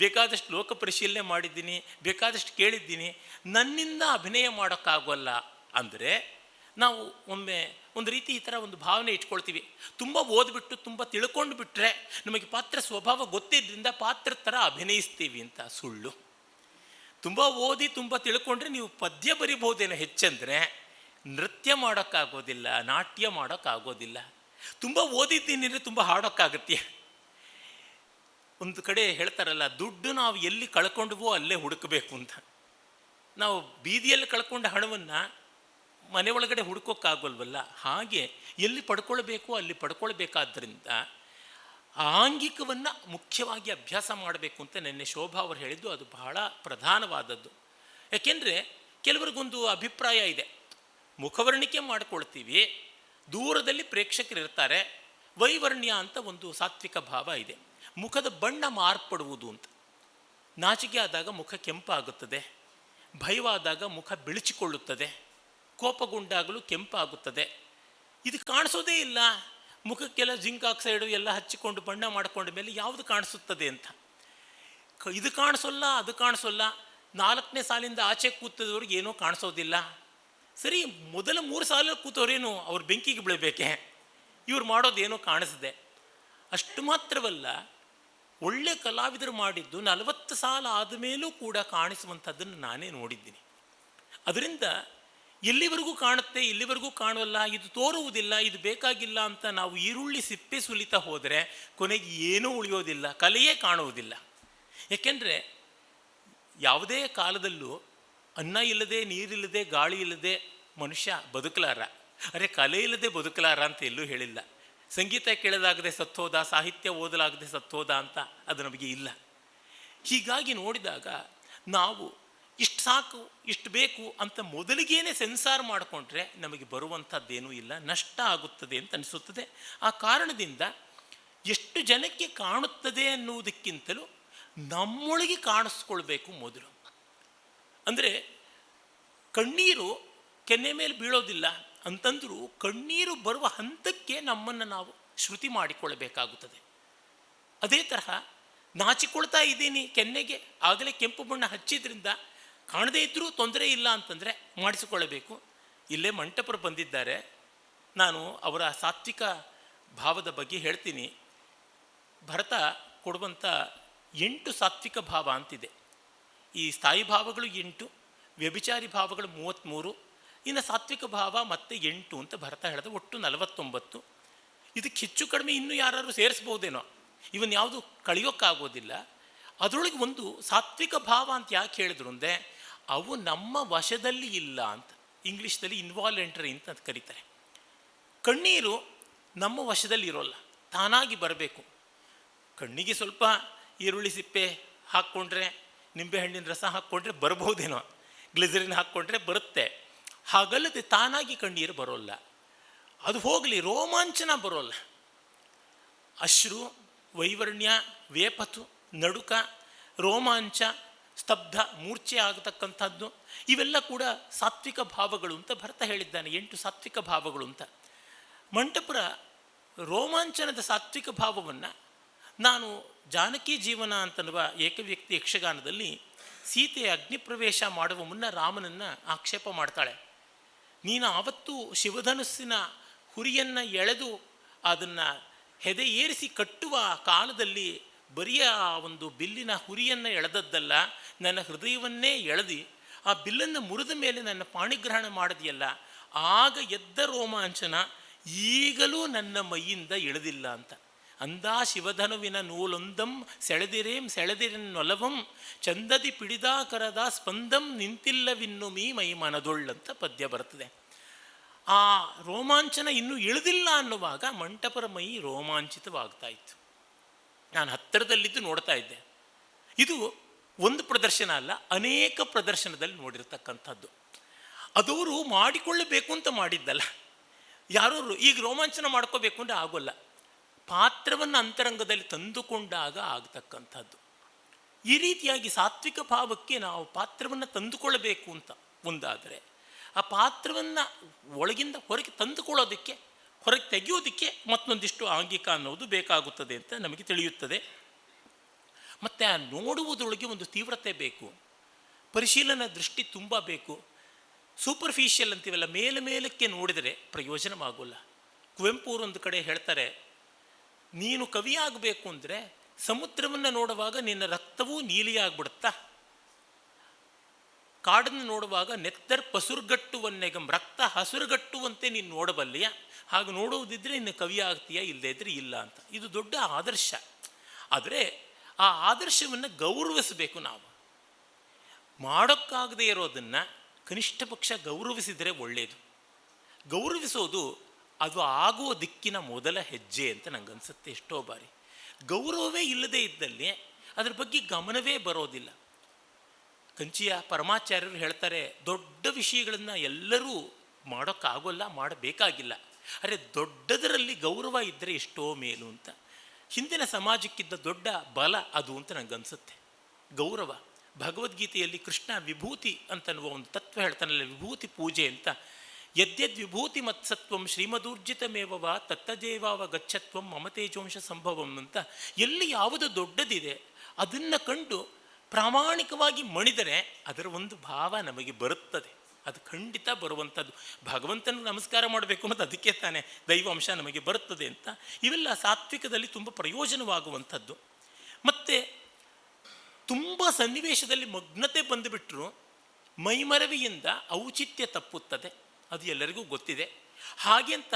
ಬೇಕಾದಷ್ಟು ಲೋಕ ಪರಿಶೀಲನೆ ಮಾಡಿದ್ದೀನಿ, ಬೇಕಾದಷ್ಟು ಕೇಳಿದ್ದೀನಿ, ನನ್ನಿಂದ ಅಭಿನಯ ಮಾಡೋಕ್ಕಾಗೋಲ್ಲ ಅಂದರೆ ನಾವು ಒಮ್ಮೆ ಒಂದು ರೀತಿ ಈ ಥರ ಒಂದು ಭಾವನೆ ಇಟ್ಕೊಳ್ತೀವಿ. ತುಂಬ ಓದ್ಬಿಟ್ಟು ತುಂಬ ತಿಳ್ಕೊಂಡು ಬಿಟ್ಟರೆ ನಮಗೆ ಪಾತ್ರ ಸ್ವಭಾವ ಗೊತ್ತಿದ್ದರಿಂದ ಪಾತ್ರ ಥರ ಅಭಿನಯಿಸ್ತೀವಿ ಅಂತ. ಸುಳ್ಳು. ತುಂಬ ಓದಿ ತುಂಬ ತಿಳ್ಕೊಂಡ್ರೆ ನೀವು ಪದ್ಯ ಬರಿಬೋದೇನೋ ಹೆಚ್ಚಂದರೆ, ನೃತ್ಯ ಮಾಡೋಕ್ಕಾಗೋದಿಲ್ಲ, ನಾಟ್ಯ ಮಾಡೋಕ್ಕಾಗೋದಿಲ್ಲ. ತುಂಬ ಓದಿದ್ದೀನಿ ಅಂದರೆ ತುಂಬ ಹಾಡೋಕ್ಕಾಗತ್ತೆ. ಒಂದು ಕಡೆ ಹೇಳ್ತಾರಲ್ಲ, ದುಡ್ಡು ನಾವು ಎಲ್ಲಿ ಕಳ್ಕೊಂಡ್ವೋ ಅಲ್ಲೇ ಹುಡುಕಬೇಕು ಅಂತ. ನಾವು ಬೀದಿಯಲ್ಲಿ ಕಳ್ಕೊಂಡ ಹಣವನ್ನು ಮನೆ ಒಳಗಡೆ ಹುಡುಕೋಕ್ಕಾಗೋಲ್ವಲ್ಲ, ಹಾಗೆ ಎಲ್ಲಿ ಪಡ್ಕೊಳ್ಬೇಕು ಅಲ್ಲಿ ಪಡ್ಕೊಳ್ಬೇಕಾದ್ರಿಂದ ಆಂಗಿಕವನ್ನು ಮುಖ್ಯವಾಗಿ ಅಭ್ಯಾಸ ಮಾಡಬೇಕು ಅಂತ ನೆನ್ನೆ ಶೋಭಾ ಅವರು ಹೇಳಿದ್ದು ಅದು ಬಹಳ ಪ್ರಧಾನವಾದದ್ದು. ಯಾಕೆಂದರೆ ಕೆಲವರಿಗೊಂದು ಅಭಿಪ್ರಾಯ ಇದೆ, ಮುಖವರ್ಣಿಕೆ ಮಾಡಿಕೊಳ್ತೀವಿ, ದೂರದಲ್ಲಿ ಪ್ರೇಕ್ಷಕರಿರ್ತಾರೆ, ವೈವರ್ಣ್ಯ ಅಂತ ಒಂದು ಸಾತ್ವಿಕ ಭಾವ ಇದೆ. ಮುಖದ ಬಣ್ಣ ಮಾರ್ಪಡುವುದು ಅಂತ. ನಾಚಿಕೆ ಆದಾಗ ಮುಖ ಕೆಂಪಾಗುತ್ತದೆ, ಭಯವಾದಾಗ ಮುಖ ಬಿಳಿಚಿಕೊಳ್ಳುತ್ತದೆ, ಕೋಪಗೊಂಡಾಗಲೂ ಕೆಂಪಾಗುತ್ತದೆ. ಇದು ಕಾಣಿಸೋದೇ ಇಲ್ಲ. ಮುಖಕ್ಕೆಲ್ಲ ಜಿಂಕ್ ಆಕ್ಸೈಡು ಎಲ್ಲ ಹಚ್ಚಿಕೊಂಡು ಬಣ್ಣ ಮಾಡಿಕೊಂಡ ಮೇಲೆ ಯಾವುದು ಕಾಣಿಸುತ್ತದೆ ಅಂತ. ಇದು ಕಾಣಿಸೋಲ್ಲ, ಅದು ಕಾಣಿಸೋಲ್ಲ. 4ನೇ ಸಾಲಿಂದ ಆಚೆ ಕೂತದವ್ರಿಗೆ ಏನೂ ಕಾಣಿಸೋದಿಲ್ಲ. ಸರಿ, ಮೊದಲ 3 ಸಾಲಲ್ಲಿ ಕೂತವ್ರೇನು ಅವ್ರು ಬೆಂಕಿಗೆ ಬೀಳಬೇಕೆ? ಇವ್ರು ಮಾಡೋದೇನೋ ಕಾಣಿಸಿದೆ. ಅಷ್ಟು ಮಾತ್ರವಲ್ಲ, ಒಳ್ಳೆ ಕಲಾವಿದರು ಮಾಡಿದ್ದು 40 ಸಾಲ ಆದಮೇಲೂ ಕೂಡ ಕಾಣಿಸುವಂಥದ್ದನ್ನು ನಾನೇ ನೋಡಿದ್ದೀನಿ. ಅದರಿಂದ ಎಲ್ಲಿವರೆಗೂ ಕಾಣುತ್ತೆ, ಇಲ್ಲಿವರೆಗೂ ಕಾಣುವಲ್ಲ, ಇದು ತೋರುವುದಿಲ್ಲ, ಇದು ಬೇಕಾಗಿಲ್ಲ ಅಂತ ನಾವು ಈರುಳ್ಳಿ ಸಿಪ್ಪೆ ಸುಲಿತಾ ಹೋದರೆ ಕೊನೆಗೆ ಏನೂ ಉಳಿಯೋದಿಲ್ಲ, ಕಲೆಯೇ ಕಾಣುವುದಿಲ್ಲ. ಏಕೆಂದರೆ ಯಾವುದೇ ಕಾಲದಲ್ಲೂ ಅನ್ನ ಇಲ್ಲದೆ, ನೀರಿಲ್ಲದೆ, ಗಾಳಿ ಇಲ್ಲದೆ ಮನುಷ್ಯ ಬದುಕಲಾರ. ಅರೆ, ಕಲೆ ಇಲ್ಲದೆ ಬದುಕಲಾರ ಅಂತ ಎಲ್ಲೂ ಹೇಳಿಲ್ಲ. ಸಂಗೀತ ಕೇಳಲಾಗದೆ ಸತ್ತೋದ, ಸಾಹಿತ್ಯ ಓದಲಾಗದೆ ಸತ್ತೋದ ಅಂತ ಅದು ನಮಗೆ ಇಲ್ಲ. ಹೀಗಾಗಿ ನೋಡಿದಾಗ ನಾವು ಇಷ್ಟು ಸಾಕು, ಇಷ್ಟು ಬೇಕು ಅಂತ ಮೊದಲಿಗೇನೆ ಸೆನ್ಸಾರ್ ಮಾಡಿಕೊಂಡ್ರೆ ನಮಗೆ ಬರುವಂಥದ್ದೇನೂ ಇಲ್ಲ, ನಷ್ಟ ಆಗುತ್ತದೆ ಅಂತ ಅನಿಸುತ್ತದೆ. ಆ ಕಾರಣದಿಂದ ಎಷ್ಟು ಜನಕ್ಕೆ ಕಾಣುತ್ತದೆ ಅನ್ನುವುದಕ್ಕಿಂತಲೂ ನಮ್ಮೊಳಗೆ ಕಾಣಿಸ್ಕೊಳ್ಬೇಕು ಮೊದಲು. ಅಂದರೆ ಕಣ್ಣೀರು ಕೆನ್ನೆ ಮೇಲೆ ಬೀಳೋದಿಲ್ಲ ಅಂತಂದರೂ ಕಣ್ಣೀರು ಬರುವ ಹಂತಕ್ಕೆ ನಮ್ಮನ್ನು ನಾವು ಶ್ರುತಿ ಮಾಡಿಕೊಳ್ಳಬೇಕಾಗುತ್ತದೆ. ಅದೇ ತರಹ ನಾಚಿಕೊಳ್ತಾ ಇದ್ದೀನಿ ಕೆನ್ನೆಗೆ, ಆಗಲೇ ಕೆಂಪು ಬಣ್ಣ ಹಚ್ಚಿದ್ರಿಂದ ಕಾಣದೇ ಇದ್ದರೂ ತೊಂದರೆ ಇಲ್ಲ ಅಂತಂದರೆ ಮಾಡಿಸಿಕೊಳ್ಳಬೇಕು. ಇಲ್ಲೇ ಮಂಟಪರು ಬಂದಿದ್ದಾರೆ, ನಾನು ಅವರ ಸಾತ್ವಿಕ ಭಾವದ ಬಗ್ಗೆ ಹೇಳ್ತೀನಿ. ಭರತ ಕೊಡುವಂಥ 8 ಸಾತ್ವಿಕ ಭಾವ ಅಂತಿದೆ. ಈ ಸ್ಥಾಯಿ ಭಾವಗಳು 8, ವ್ಯಭಿಚಾರಿ ಭಾವಗಳು 33, ಇನ್ನು ಸಾತ್ವಿಕ ಭಾವ ಮತ್ತೆ 8 ಅಂತ ಭರತ ಹೇಳಿದ, ಒಟ್ಟು 49. ಇದಕ್ಕೆ ಹೆಚ್ಚು ಕಡಿಮೆ ಇನ್ನೂ ಯಾರು ಸೇರಿಸ್ಬೋದೇನೋ, ಇವನ್ ಯಾವುದು ಕಳೆಯೋಕ್ಕಾಗೋದಿಲ್ಲ. ಅದರೊಳಗೆ ಒಂದು ಸಾತ್ವಿಕ ಭಾವ ಅಂತ ಯಾಕೆ ಹೇಳಿದ್ರು ಅಂದರೆ, ಅವು ನಮ್ಮ ವಶದಲ್ಲಿ ಇಲ್ಲ ಅಂತ. ಇಂಗ್ಲೀಷ್ನಲ್ಲಿ ಇನ್ವಾಲೆಂಟ್ರಿ ಅಂತ ಕರೀತಾರೆ. ಕಣ್ಣೀರು ನಮ್ಮ ವಶದಲ್ಲಿ ಇರೋಲ್ಲ, ತಾನಾಗಿ ಬರಬೇಕು. ಕಣ್ಣಿಗೆ ಸ್ವಲ್ಪ ಈರುಳ್ಳಿ ಸಿಪ್ಪೆ ಹಾಕ್ಕೊಂಡ್ರೆ, ನಿಂಬೆಹಣ್ಣಿನ ರಸ ಹಾಕ್ಕೊಂಡ್ರೆ ಬರ್ಬೋದೇನೋ, ಗ್ಲಿಸರಿನ್ ಹಾಕ್ಕೊಂಡ್ರೆ ಬರುತ್ತೆ. ಹಾಗಲ್ಲದೆ ತಾನಾಗಿ ಕಣ್ಣೀರು ಬರೋಲ್ಲ. ಅದು ಹೋಗಲಿ, ರೋಮಾಂಚನ ಬರೋಲ್ಲ. ಅಶ್ರು, ವೈವರ್ಣ್ಯ, ವೇಪತು, ನಡುಕ, ರೋಮಾಂಚ, ಸ್ತಬ್ಧ, ಮೂರ್ಛೆ ಆಗತಕ್ಕಂಥದ್ದು, ಇವೆಲ್ಲ ಕೂಡ ಸಾತ್ವಿಕ ಭಾವಗಳು ಅಂತ ಭರತ ಹೇಳಿದ್ದಾನೆ. 8 ಸಾತ್ವಿಕ ಭಾವಗಳು ಅಂತ. ಮಂಟಪುರ ರೋಮಾಂಚನದ ಸಾತ್ವಿಕ ಭಾವವನ್ನು ನಾನು ಜಾನಕಿ ಜೀವನ ಅಂತನ್ನುವ ಏಕವ್ಯಕ್ತಿ ಯಕ್ಷಗಾನದಲ್ಲಿ ಸೀತೆ ಅಗ್ನಿಪ್ರವೇಶ ಮಾಡುವ ಮುನ್ನ ರಾಮನನ್ನು ಆಕ್ಷೇಪ ಮಾಡ್ತಾಳೆ. ನೀನು ಆವತ್ತು ಶಿವಧನುಸ್ಸಿನ ಹುರಿಯನ್ನು ಎಳೆದು ಅದನ್ನು ಹೆದೆ ಏರಿಸಿ ಕಟ್ಟುವ ಕಾಲದಲ್ಲಿ ಬರಿಯ ಒಂದು ಬಿಲ್ಲಿನ ಹುರಿಯನ್ನು ಎಳೆದದ್ದಲ್ಲ, ನನ್ನ ಹೃದಯವನ್ನೇ ಎಳೆದು ಆ ಬಿಲ್ಲನ್ನು ಮುರಿದ ಮೇಲೆ ನನ್ನ ಪಾಣಿಗ್ರಹಣ ಮಾಡಿದೆಯಲ್ಲ, ಆಗ ಎದ್ದ ರೋಮಾಂಚನ ಈಗಲೂ ನನ್ನ ಮೈಯಿಂದ ಇಳಿದಿಲ್ಲ ಅಂತ. ಅಂದಾ ಶಿವಧನುವಿನ ನೂಲೊಂದಂ ಸೆಳೆದಿರನ್ನೊಲವಂ ಚಂದದಿ ಪಿಡಿದಾಕರದ ಸ್ಪಂದಂ ನಿಂತಿಲ್ಲವಿನ್ನು ಮೈ ಮನದೊಳ್ಳಂತ ಪದ್ಯ ಬರ್ತದೆ. ಆ ರೋಮಾಂಚನ ಇನ್ನೂ ಇಳಿದಿಲ್ಲ ಅನ್ನುವಾಗ ಮಂಟಪರ ಮೈ ರೋಮಾಂಚಿತವಾಗ್ತಾ ಇತ್ತು. ನಾನು ಹತ್ತಿರದಲ್ಲಿದ್ದು ನೋಡ್ತಾ ಇದ್ದೆ. ಇದು ಒಂದು ಪ್ರದರ್ಶನ ಅಲ್ಲ, ಅನೇಕ ಪ್ರದರ್ಶನದಲ್ಲಿ ನೋಡಿರ್ತಕ್ಕಂಥದ್ದು. ಅದವರು ಮಾಡಿಕೊಳ್ಳಬೇಕು ಅಂತ ಮಾಡಿದ್ದಲ್ಲ. ಯಾರು ಈಗ ರೋಮಾಂಚನ ಮಾಡ್ಕೋಬೇಕು ಅಂದರೆ ಆಗೋಲ್ಲ, ಪಾತ್ರವನ್ನು ಅಂತರಂಗದಲ್ಲಿ ತಂದುಕೊಂಡಾಗ ಆಗತಕ್ಕಂಥದ್ದು. ಈ ರೀತಿಯಾಗಿ ಸಾತ್ವಿಕ ಭಾವಕ್ಕೆ ನಾವು ಪಾತ್ರವನ್ನು ತಂದುಕೊಳ್ಳಬೇಕು ಅಂತ ಒಂದಾದರೆ, ಆ ಪಾತ್ರವನ್ನು ಒಳಗಿಂದ ಹೊರಗೆ ತಂದುಕೊಳ್ಳೋದಕ್ಕೆ, ಹೊರಗೆ ತೆಗೆಯೋದಕ್ಕೆ ಮತ್ತೊಂದಿಷ್ಟು ಆಂಗಿಕ ಅನ್ನೋದು ಬೇಕಾಗುತ್ತದೆ ಅಂತ ನಮಗೆ ತಿಳಿಯುತ್ತದೆ. ಮತ್ತು ಆ ನೋಡುವುದರೊಳಗೆ ಒಂದು ತೀವ್ರತೆ ಬೇಕು, ಪರಿಶೀಲನಾ ದೃಷ್ಟಿ ತುಂಬ ಬೇಕು. ಸೂಪರ್ಫಿಷಿಯಲ್ ಅಂತೀವಲ್ಲ, ಮೇಲಕ್ಕೆ ನೋಡಿದರೆ ಪ್ರಯೋಜನವಾಗೋಲ್ಲ. ಕುವೆಂಪು ಒಂದು ಕಡೆ ಹೇಳ್ತಾರೆ, ನೀನು ಕವಿಯಾಗಬೇಕು ಅಂದರೆ ಸಮುದ್ರವನ್ನು ನೋಡುವಾಗ ನಿನ್ನ ರಕ್ತವೂ ನೀಲಿಯಾಗ್ಬಿಡುತ್ತಾ, ಕಾಡನ್ನು ನೋಡುವಾಗ ನೆತ್ತರ್ ಪಸುರುಗಟ್ಟುವನ್ನೆಗಂ, ರಕ್ತ ಹಸುರುಗಟ್ಟುವಂತೆ ನೀನು ನೋಡಬಲ್ಲೆಯ, ಹಾಗೆ ನೋಡುವುದಿದ್ದರೆ ಇನ್ನು ಕವಿ ಆಗ್ತೀಯಾ, ಇಲ್ಲದೇ ಇದ್ರೆ ಇಲ್ಲ ಅಂತ. ಇದು ದೊಡ್ಡ ಆದರ್ಶ. ಆದರೆ ಆ ಆದರ್ಶವನ್ನು ಗೌರವಿಸಬೇಕು. ನಾವು ಮಾಡೋಕ್ಕಾಗದೇ ಇರೋದನ್ನು ಕನಿಷ್ಠ ಪಕ್ಷ ಗೌರವಿಸಿದರೆ ಒಳ್ಳೆಯದು. ಗೌರವಿಸೋದು ಅದು ಆಗುವ ದಿಕ್ಕಿನ ಮೊದಲ ಹೆಜ್ಜೆ ಅಂತ ನನಗನ್ಸುತ್ತೆ. ಎಷ್ಟೋ ಬಾರಿ ಗೌರವವೇ ಇಲ್ಲದೇ ಇದ್ದಲ್ಲಿ ಅದ್ರ ಬಗ್ಗೆ ಗಮನವೇ ಬರೋದಿಲ್ಲ. ಕಂಚಿಯ ಪರಮಾಚಾರ್ಯರು ಹೇಳ್ತಾರೆ, ದೊಡ್ಡ ವಿಷಯಗಳನ್ನು ಎಲ್ಲರೂ ಮಾಡೋಕ್ಕಾಗೋಲ್ಲ, ಮಾಡಬೇಕಾಗಿಲ್ಲ, ಅರೆ ದೊಡ್ಡದರಲ್ಲಿ ಗೌರವ ಇದ್ದರೆ ಎಷ್ಟೋ ಮೇಲು ಅಂತ. ಹಿಂದಿನ ಸಮಾಜಕ್ಕಿದ್ದ ದೊಡ್ಡ ಬಲ ಅದು ಅಂತ ನನಗನ್ಸುತ್ತೆ, ಗೌರವ. ಭಗವದ್ಗೀತೆಯಲ್ಲಿ ಕೃಷ್ಣ ವಿಭೂತಿ ಅಂತನ್ನುವ ಒಂದು ತತ್ವ ಹೇಳ್ತಾನಲ್ಲ, ವಿಭೂತಿ ಪೂಜೆ ಅಂತ. ಯದ್ಯದ್ ವಿಭೂತಿ ಮತ್ಸತ್ವಂ ಶ್ರೀಮದೂರ್ಜಿತಮೇವ ತತ್ತಜೇವಾವ ಗಚ್ಚತ್ವಂ ಮಮತೇಜೋಂಶ ಸಂಭವಂ ಅಂತ. ಎಲ್ಲಿ ಯಾವುದು ದೊಡ್ಡದಿದೆ ಅದನ್ನು ಕಂಡು ಪ್ರಾಮಾಣಿಕವಾಗಿ ಮಣಿದರೆ ಅದರ ಒಂದು ಭಾವ ನಮಗೆ ಬರುತ್ತದೆ. ಅದು ಖಂಡಿತ ಬರುವಂಥದ್ದು. ಭಗವಂತನಿಗೆ ನಮಸ್ಕಾರ ಮಾಡಬೇಕು ಮತ್ತು ಅದಕ್ಕೆ ತಾನೇ ದೈವಾಂಶ ನಮಗೆ ಬರುತ್ತದೆ ಅಂತ. ಇವೆಲ್ಲ ಸಾತ್ವಿಕದಲ್ಲಿ ತುಂಬ ಪ್ರಯೋಜನವಾಗುವಂಥದ್ದು. ಮತ್ತು ತುಂಬ ಸನ್ನಿವೇಶದಲ್ಲಿ ಮಗ್ನತೆ ಬಂದುಬಿಟ್ರು ಮೈಮರವಿಯಿಂದ ಔಚಿತ್ಯ ತಪ್ಪುತ್ತದೆ, ಅದು ಎಲ್ಲರಿಗೂ ಗೊತ್ತಿದೆ. ಹಾಗೆ ಅಂತ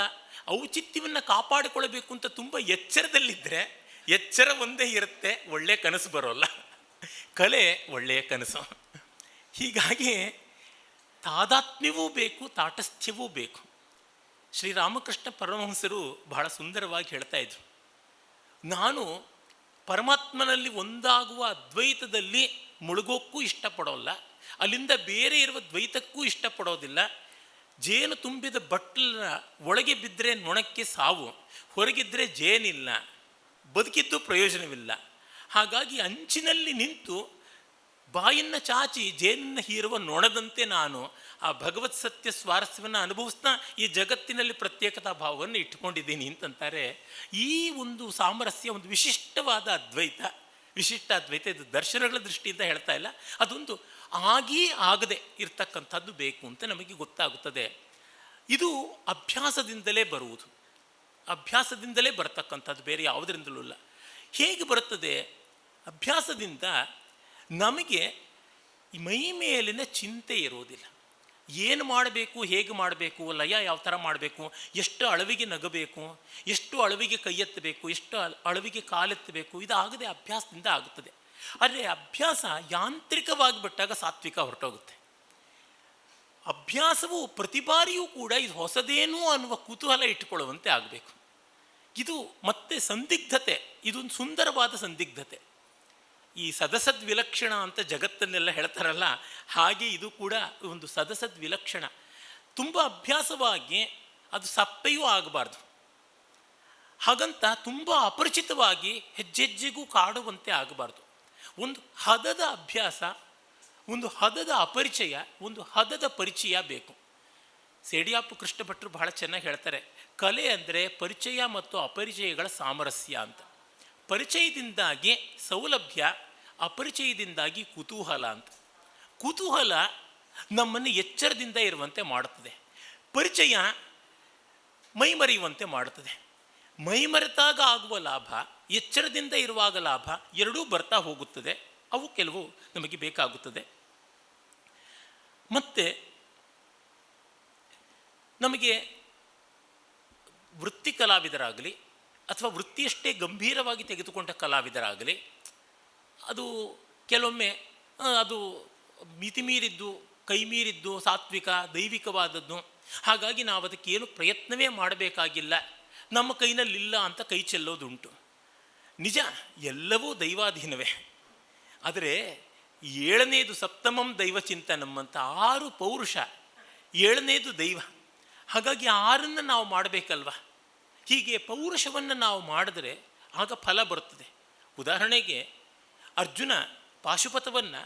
ಔಚಿತ್ಯವನ್ನು ಕಾಪಾಡಿಕೊಳ್ಳಬೇಕು ಅಂತ ತುಂಬ ಎಚ್ಚರದಲ್ಲಿದ್ದರೆ ಎಚ್ಚರ ಒಂದೇ ಇರುತ್ತೆ, ಒಳ್ಳೆಯ ಕನಸು ಬರೋಲ್ಲ. ಕಲೆ ಒಳ್ಳೆಯ ಕನಸು. ಹೀಗಾಗಿ ತಾದಾತ್ಮ್ಯವೂ ಬೇಕು, ತಾಟಸ್ಥ್ಯವೂ ಬೇಕು. ಶ್ರೀರಾಮಕೃಷ್ಣ ಪರಮಹಂಸರು ಬಹಳ ಸುಂದರವಾಗಿ ಹೇಳ್ತಾ ಇದ್ರು, ನಾನು ಪರಮಾತ್ಮನಲ್ಲಿ ಒಂದಾಗುವ ಅದ್ವೈತದಲ್ಲಿ ಮುಳುಗೋಕ್ಕೂ ಇಷ್ಟಪಡೋಲ್ಲ, ಅಲ್ಲಿಂದ ಬೇರೆ ಇರುವ ದ್ವೈತಕ್ಕೂ ಇಷ್ಟಪಡೋದಿಲ್ಲ. ಜೇನು ತುಂಬಿದ ಬಟ್ಟಲ ಒಳಗೆ ಬಿದ್ದರೆ ನೊಣಕ್ಕೆ ಸಾವು, ಹೊರಗಿದ್ದರೆ ಜೇನಿಲ್ಲ, ಬದುಕಿದ್ದು ಪ್ರಯೋಜನವಿಲ್ಲ. ಹಾಗಾಗಿ ಅಂಚಿನಲ್ಲಿ ನಿಂತು ಬಾಯನ್ನು ಚಾಚಿ ಜೇನನ್ನು ಹೀರುವ ನೊಣದಂತೆ ನಾನು ಆ ಭಗವತ್ ಸತ್ಯ ಸ್ವಾರಸ್ಯವನ್ನು ಅನುಭವಿಸ್ತಾ ಈ ಜಗತ್ತಿನಲ್ಲಿ ಪ್ರತ್ಯೇಕತಾ ಭಾವವನ್ನು ಇಟ್ಟುಕೊಂಡಿದ್ದೀನಿ ಅಂತಂತಾರೆ. ಈ ಒಂದು ಸಾಮರಸ್ಯ ಒಂದು ವಿಶಿಷ್ಟವಾದ ಅದ್ವೈತ, ವಿಶಿಷ್ಟ ಅದ್ವೈತ. ಇದು ದರ್ಶನಗಳ ದೃಷ್ಟಿಯಿಂದ ಹೇಳ್ತಾ ಇಲ್ಲ, ಅದೊಂದು ಆಗೇ ಆಗದೆ ಇರ್ತಕ್ಕಂಥದ್ದು ಬೇಕು ಅಂತ ನಮಗೆ ಗೊತ್ತಾಗುತ್ತದೆ. ಇದು ಅಭ್ಯಾಸದಿಂದಲೇ ಬರುವುದು, ಅಭ್ಯಾಸದಿಂದಲೇ ಬರತಕ್ಕಂಥದ್ದು, ಬೇರೆ ಯಾವುದರಿಂದಲೂ ಇಲ್ಲ. ಹೇಗೆ ಬರುತ್ತದೆ? ಅಭ್ಯಾಸದಿಂದ ನಮಗೆ ಈ ಮೈ ಮೇಲಿನ ಚಿಂತೆ ಇರೋದಿಲ್ಲ. ಏನು ಮಾಡಬೇಕು, ಹೇಗೆ ಮಾಡಬೇಕು, ಲಯ ಯಾವ ಥರ ಮಾಡಬೇಕು, ಎಷ್ಟು ಅಳವಿಗೆ ನಗಬೇಕು, ಎಷ್ಟು ಅಳವಿಗೆ ಕೈ ಎತ್ತಬೇಕು, ಎಷ್ಟು ಅಳವಿಗೆ ಕಾಲೆತ್ತಬೇಕು, ಇದಾಗದೆ ಅಭ್ಯಾಸದಿಂದ ಆಗುತ್ತದೆ. ಆದರೆ ಅಭ್ಯಾಸ ಯಾಂತ್ರಿಕವಾಗಿ ಬಿಟ್ಟಾಗ ಸಾತ್ವಿಕ ಹೊರಟೋಗುತ್ತೆ. ಅಭ್ಯಾಸವು ಪ್ರತಿ ಬಾರಿಯೂ ಕೂಡ ಇದು ಹೊಸದೇನೂ ಅನ್ನುವ ಕುತೂಹಲ ಇಟ್ಟುಕೊಳ್ಳುವಂತೆ ಆಗಬೇಕು. ಇದು ಮತ್ತೆ ಸಂದಿಗ್ಧತೆ, ಇದೊಂದು ಸುಂದರವಾದ ಸಂದಿಗ್ಧತೆ. ಈ ಸದಸದ್ ವಿಲಕ್ಷಣ ಅಂತ ಜಗತ್ತನ್ನೆಲ್ಲ ಹೇಳ್ತಾರಲ್ಲ, ಹಾಗೆ ಇದು ಕೂಡ ಒಂದು ಸದಸದ್ ವಿಲಕ್ಷಣ. ತುಂಬ ಅಭ್ಯಾಸವಾಗಿ ಅದು ಸಪ್ಪೆಯೂ ಆಗಬಾರ್ದು, ಹಾಗಂತ ತುಂಬ ಅಪರಿಚಿತವಾಗಿ ಹೆಜ್ಜೆಜ್ಜೆಗೂ ಕಾಡುವಂತೆ ಆಗಬಾರ್ದು. ಒಂದು ಹದದ ಅಭ್ಯಾಸ, ಒಂದು ಹದದ ಅಪರಿಚಯ, ಒಂದು ಹದದ ಪರಿಚಯ ಬೇಕು. ಸೇಡಿಯಾಪು ಕೃಷ್ಣ ಭಟ್ರು ಬಹಳ ಚೆನ್ನಾಗಿ ಹೇಳ್ತಾರೆ, ಕಲೆ ಅಂದರೆ ಪರಿಚಯ ಮತ್ತು ಅಪರಿಚಯಗಳ ಸಾಮರಸ್ಯ ಅಂತ. ಪರಿಚಯದಿಂದಾಗಿ ಸೌಲಭ್ಯ, ಅಪರಿಚಯದಿಂದಾಗಿ ಕುತೂಹಲ ಅಂತ. ಕುತೂಹಲ ನಮ್ಮನ್ನು ಎಚ್ಚರದಿಂದ ಇರುವಂತೆ ಮಾಡುತ್ತದೆ, ಪರಿಚಯ ಮೈಮರೆಯುವಂತೆ ಮಾಡುತ್ತದೆ. ಮೈಮರೆತಾಗ ಆಗುವ ಲಾಭ, ಎಚ್ಚರದಿಂದ ಇರುವಾಗ ಲಾಭ, ಎರಡೂ ಬರ್ತಾ ಹೋಗುತ್ತದೆ. ಅವು ಕೆಲವು ನಮಗೆ ಬೇಕಾಗುತ್ತದೆ. ಮತ್ತು ನಮಗೆ ವೃತ್ತಿ ಕಲಾವಿದರಾಗಲಿ ಅಥವಾ ವೃತ್ತಿಯಷ್ಟೇ ಗಂಭೀರವಾಗಿ ತೆಗೆದುಕೊಂಡ ಕಲಾವಿದರಾಗಲಿ, ಅದು ಕೆಲವೊಮ್ಮೆ ಅದು ಮಿತಿಮೀರಿದ್ದು, ಕೈಮೀರಿದ್ದು, ಸಾತ್ವಿಕ ದೈವಿಕವಾದದ್ದು. ಹಾಗಾಗಿ ನಾವು ಅದಕ್ಕೇನು ಪ್ರಯತ್ನವೇ ಮಾಡಬೇಕಾಗಿಲ್ಲ, ನಮ್ಮ ಕೈನಲ್ಲಿಲ್ಲ ಅಂತ ಕೈ ಚೆಲ್ಲೋದುಂಟು. ನಿಜ, ಎಲ್ಲವೂ ದೈವಾಧೀನವೇ. ಆದರೆ 7ನೇದು ಸಪ್ತಮಂ ದೈವಚಿಂತನಂ ಅಂತ 6 ಪೌರುಷ, 7ನೇದು ದೈವ. ಹಾಗಾಗಿ 6ನ್ನು ನಾವು ಮಾಡಬೇಕಲ್ವ. ಹೀಗೆ ಪೌರುಷವನ್ನು ನಾವು ಮಾಡಿದ್ರೆ ಆಗ ಫಲ ಬರುತ್ತದೆ. ಉದಾಹರಣೆಗೆ ಅರ್ಜುನ ಪಾಶುಪತವನ್ನು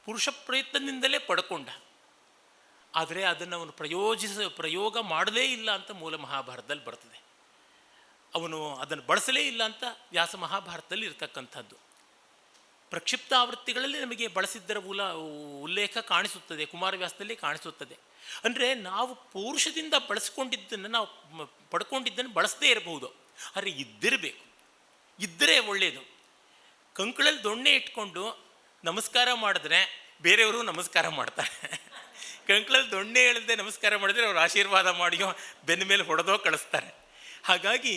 ಪುರುಷ ಪ್ರಯತ್ನದಿಂದಲೇ ಪಡ್ಕೊಂಡ, ಆದರೆ ಅದನ್ನು ಅವನು ಪ್ರಯೋಗ ಮಾಡಲೇ ಇಲ್ಲ ಅಂತ ಮೂಲ ಮಹಾಭಾರತದಲ್ಲಿ ಬರ್ತದೆ. ಅವನು ಅದನ್ನು ಬಳಸಲೇ ಇಲ್ಲ ಅಂತ ವ್ಯಾಸ ಮಹಾಭಾರತದಲ್ಲಿ ಇರತಕ್ಕಂಥದ್ದು. ಪ್ರಕ್ಷಿಪ್ತಾವೃತ್ತಿಗಳಲ್ಲಿ ನಮಗೆ ಬಳಸಿದ್ದರ ಉಲ್ಲೇಖ ಕಾಣಿಸುತ್ತದೆ, ಕುಮಾರವ್ಯಾಸದಲ್ಲಿ ಕಾಣಿಸುತ್ತದೆ. ಅಂದರೆ ನಾವು ಪೌರುಷದಿಂದ ಬಳಸ್ಕೊಂಡಿದ್ದನ್ನು, ನಾವು ಪಡ್ಕೊಂಡಿದ್ದನ್ನು ಬಳಸದೇ ಇರಬಹುದು, ಆದರೆ ಇದ್ದಿರಬೇಕು, ಇದ್ದರೆ ಒಳ್ಳೆಯದು. ಕಂಕಳಲ್ಲಿ ದೊಣ್ಣೆ ಇಟ್ಕೊಂಡು ನಮಸ್ಕಾರ ಮಾಡಿದ್ರೆ ಬೇರೆಯವರು ನಮಸ್ಕಾರ ಮಾಡ್ತಾರೆ. ಕಂಕಳಲ್ಲಿ ದೊಣ್ಣೆ ಎಳೆದೇ ನಮಸ್ಕಾರ ಮಾಡಿದರೆ ಅವರು ಆಶೀರ್ವಾದ ಮಾಡಿಯೋ ಬೆನ್ನ ಮೇಲೆ ಹೊಡೆದೋ ಕಳಿಸ್ತಾರೆ. ಹಾಗಾಗಿ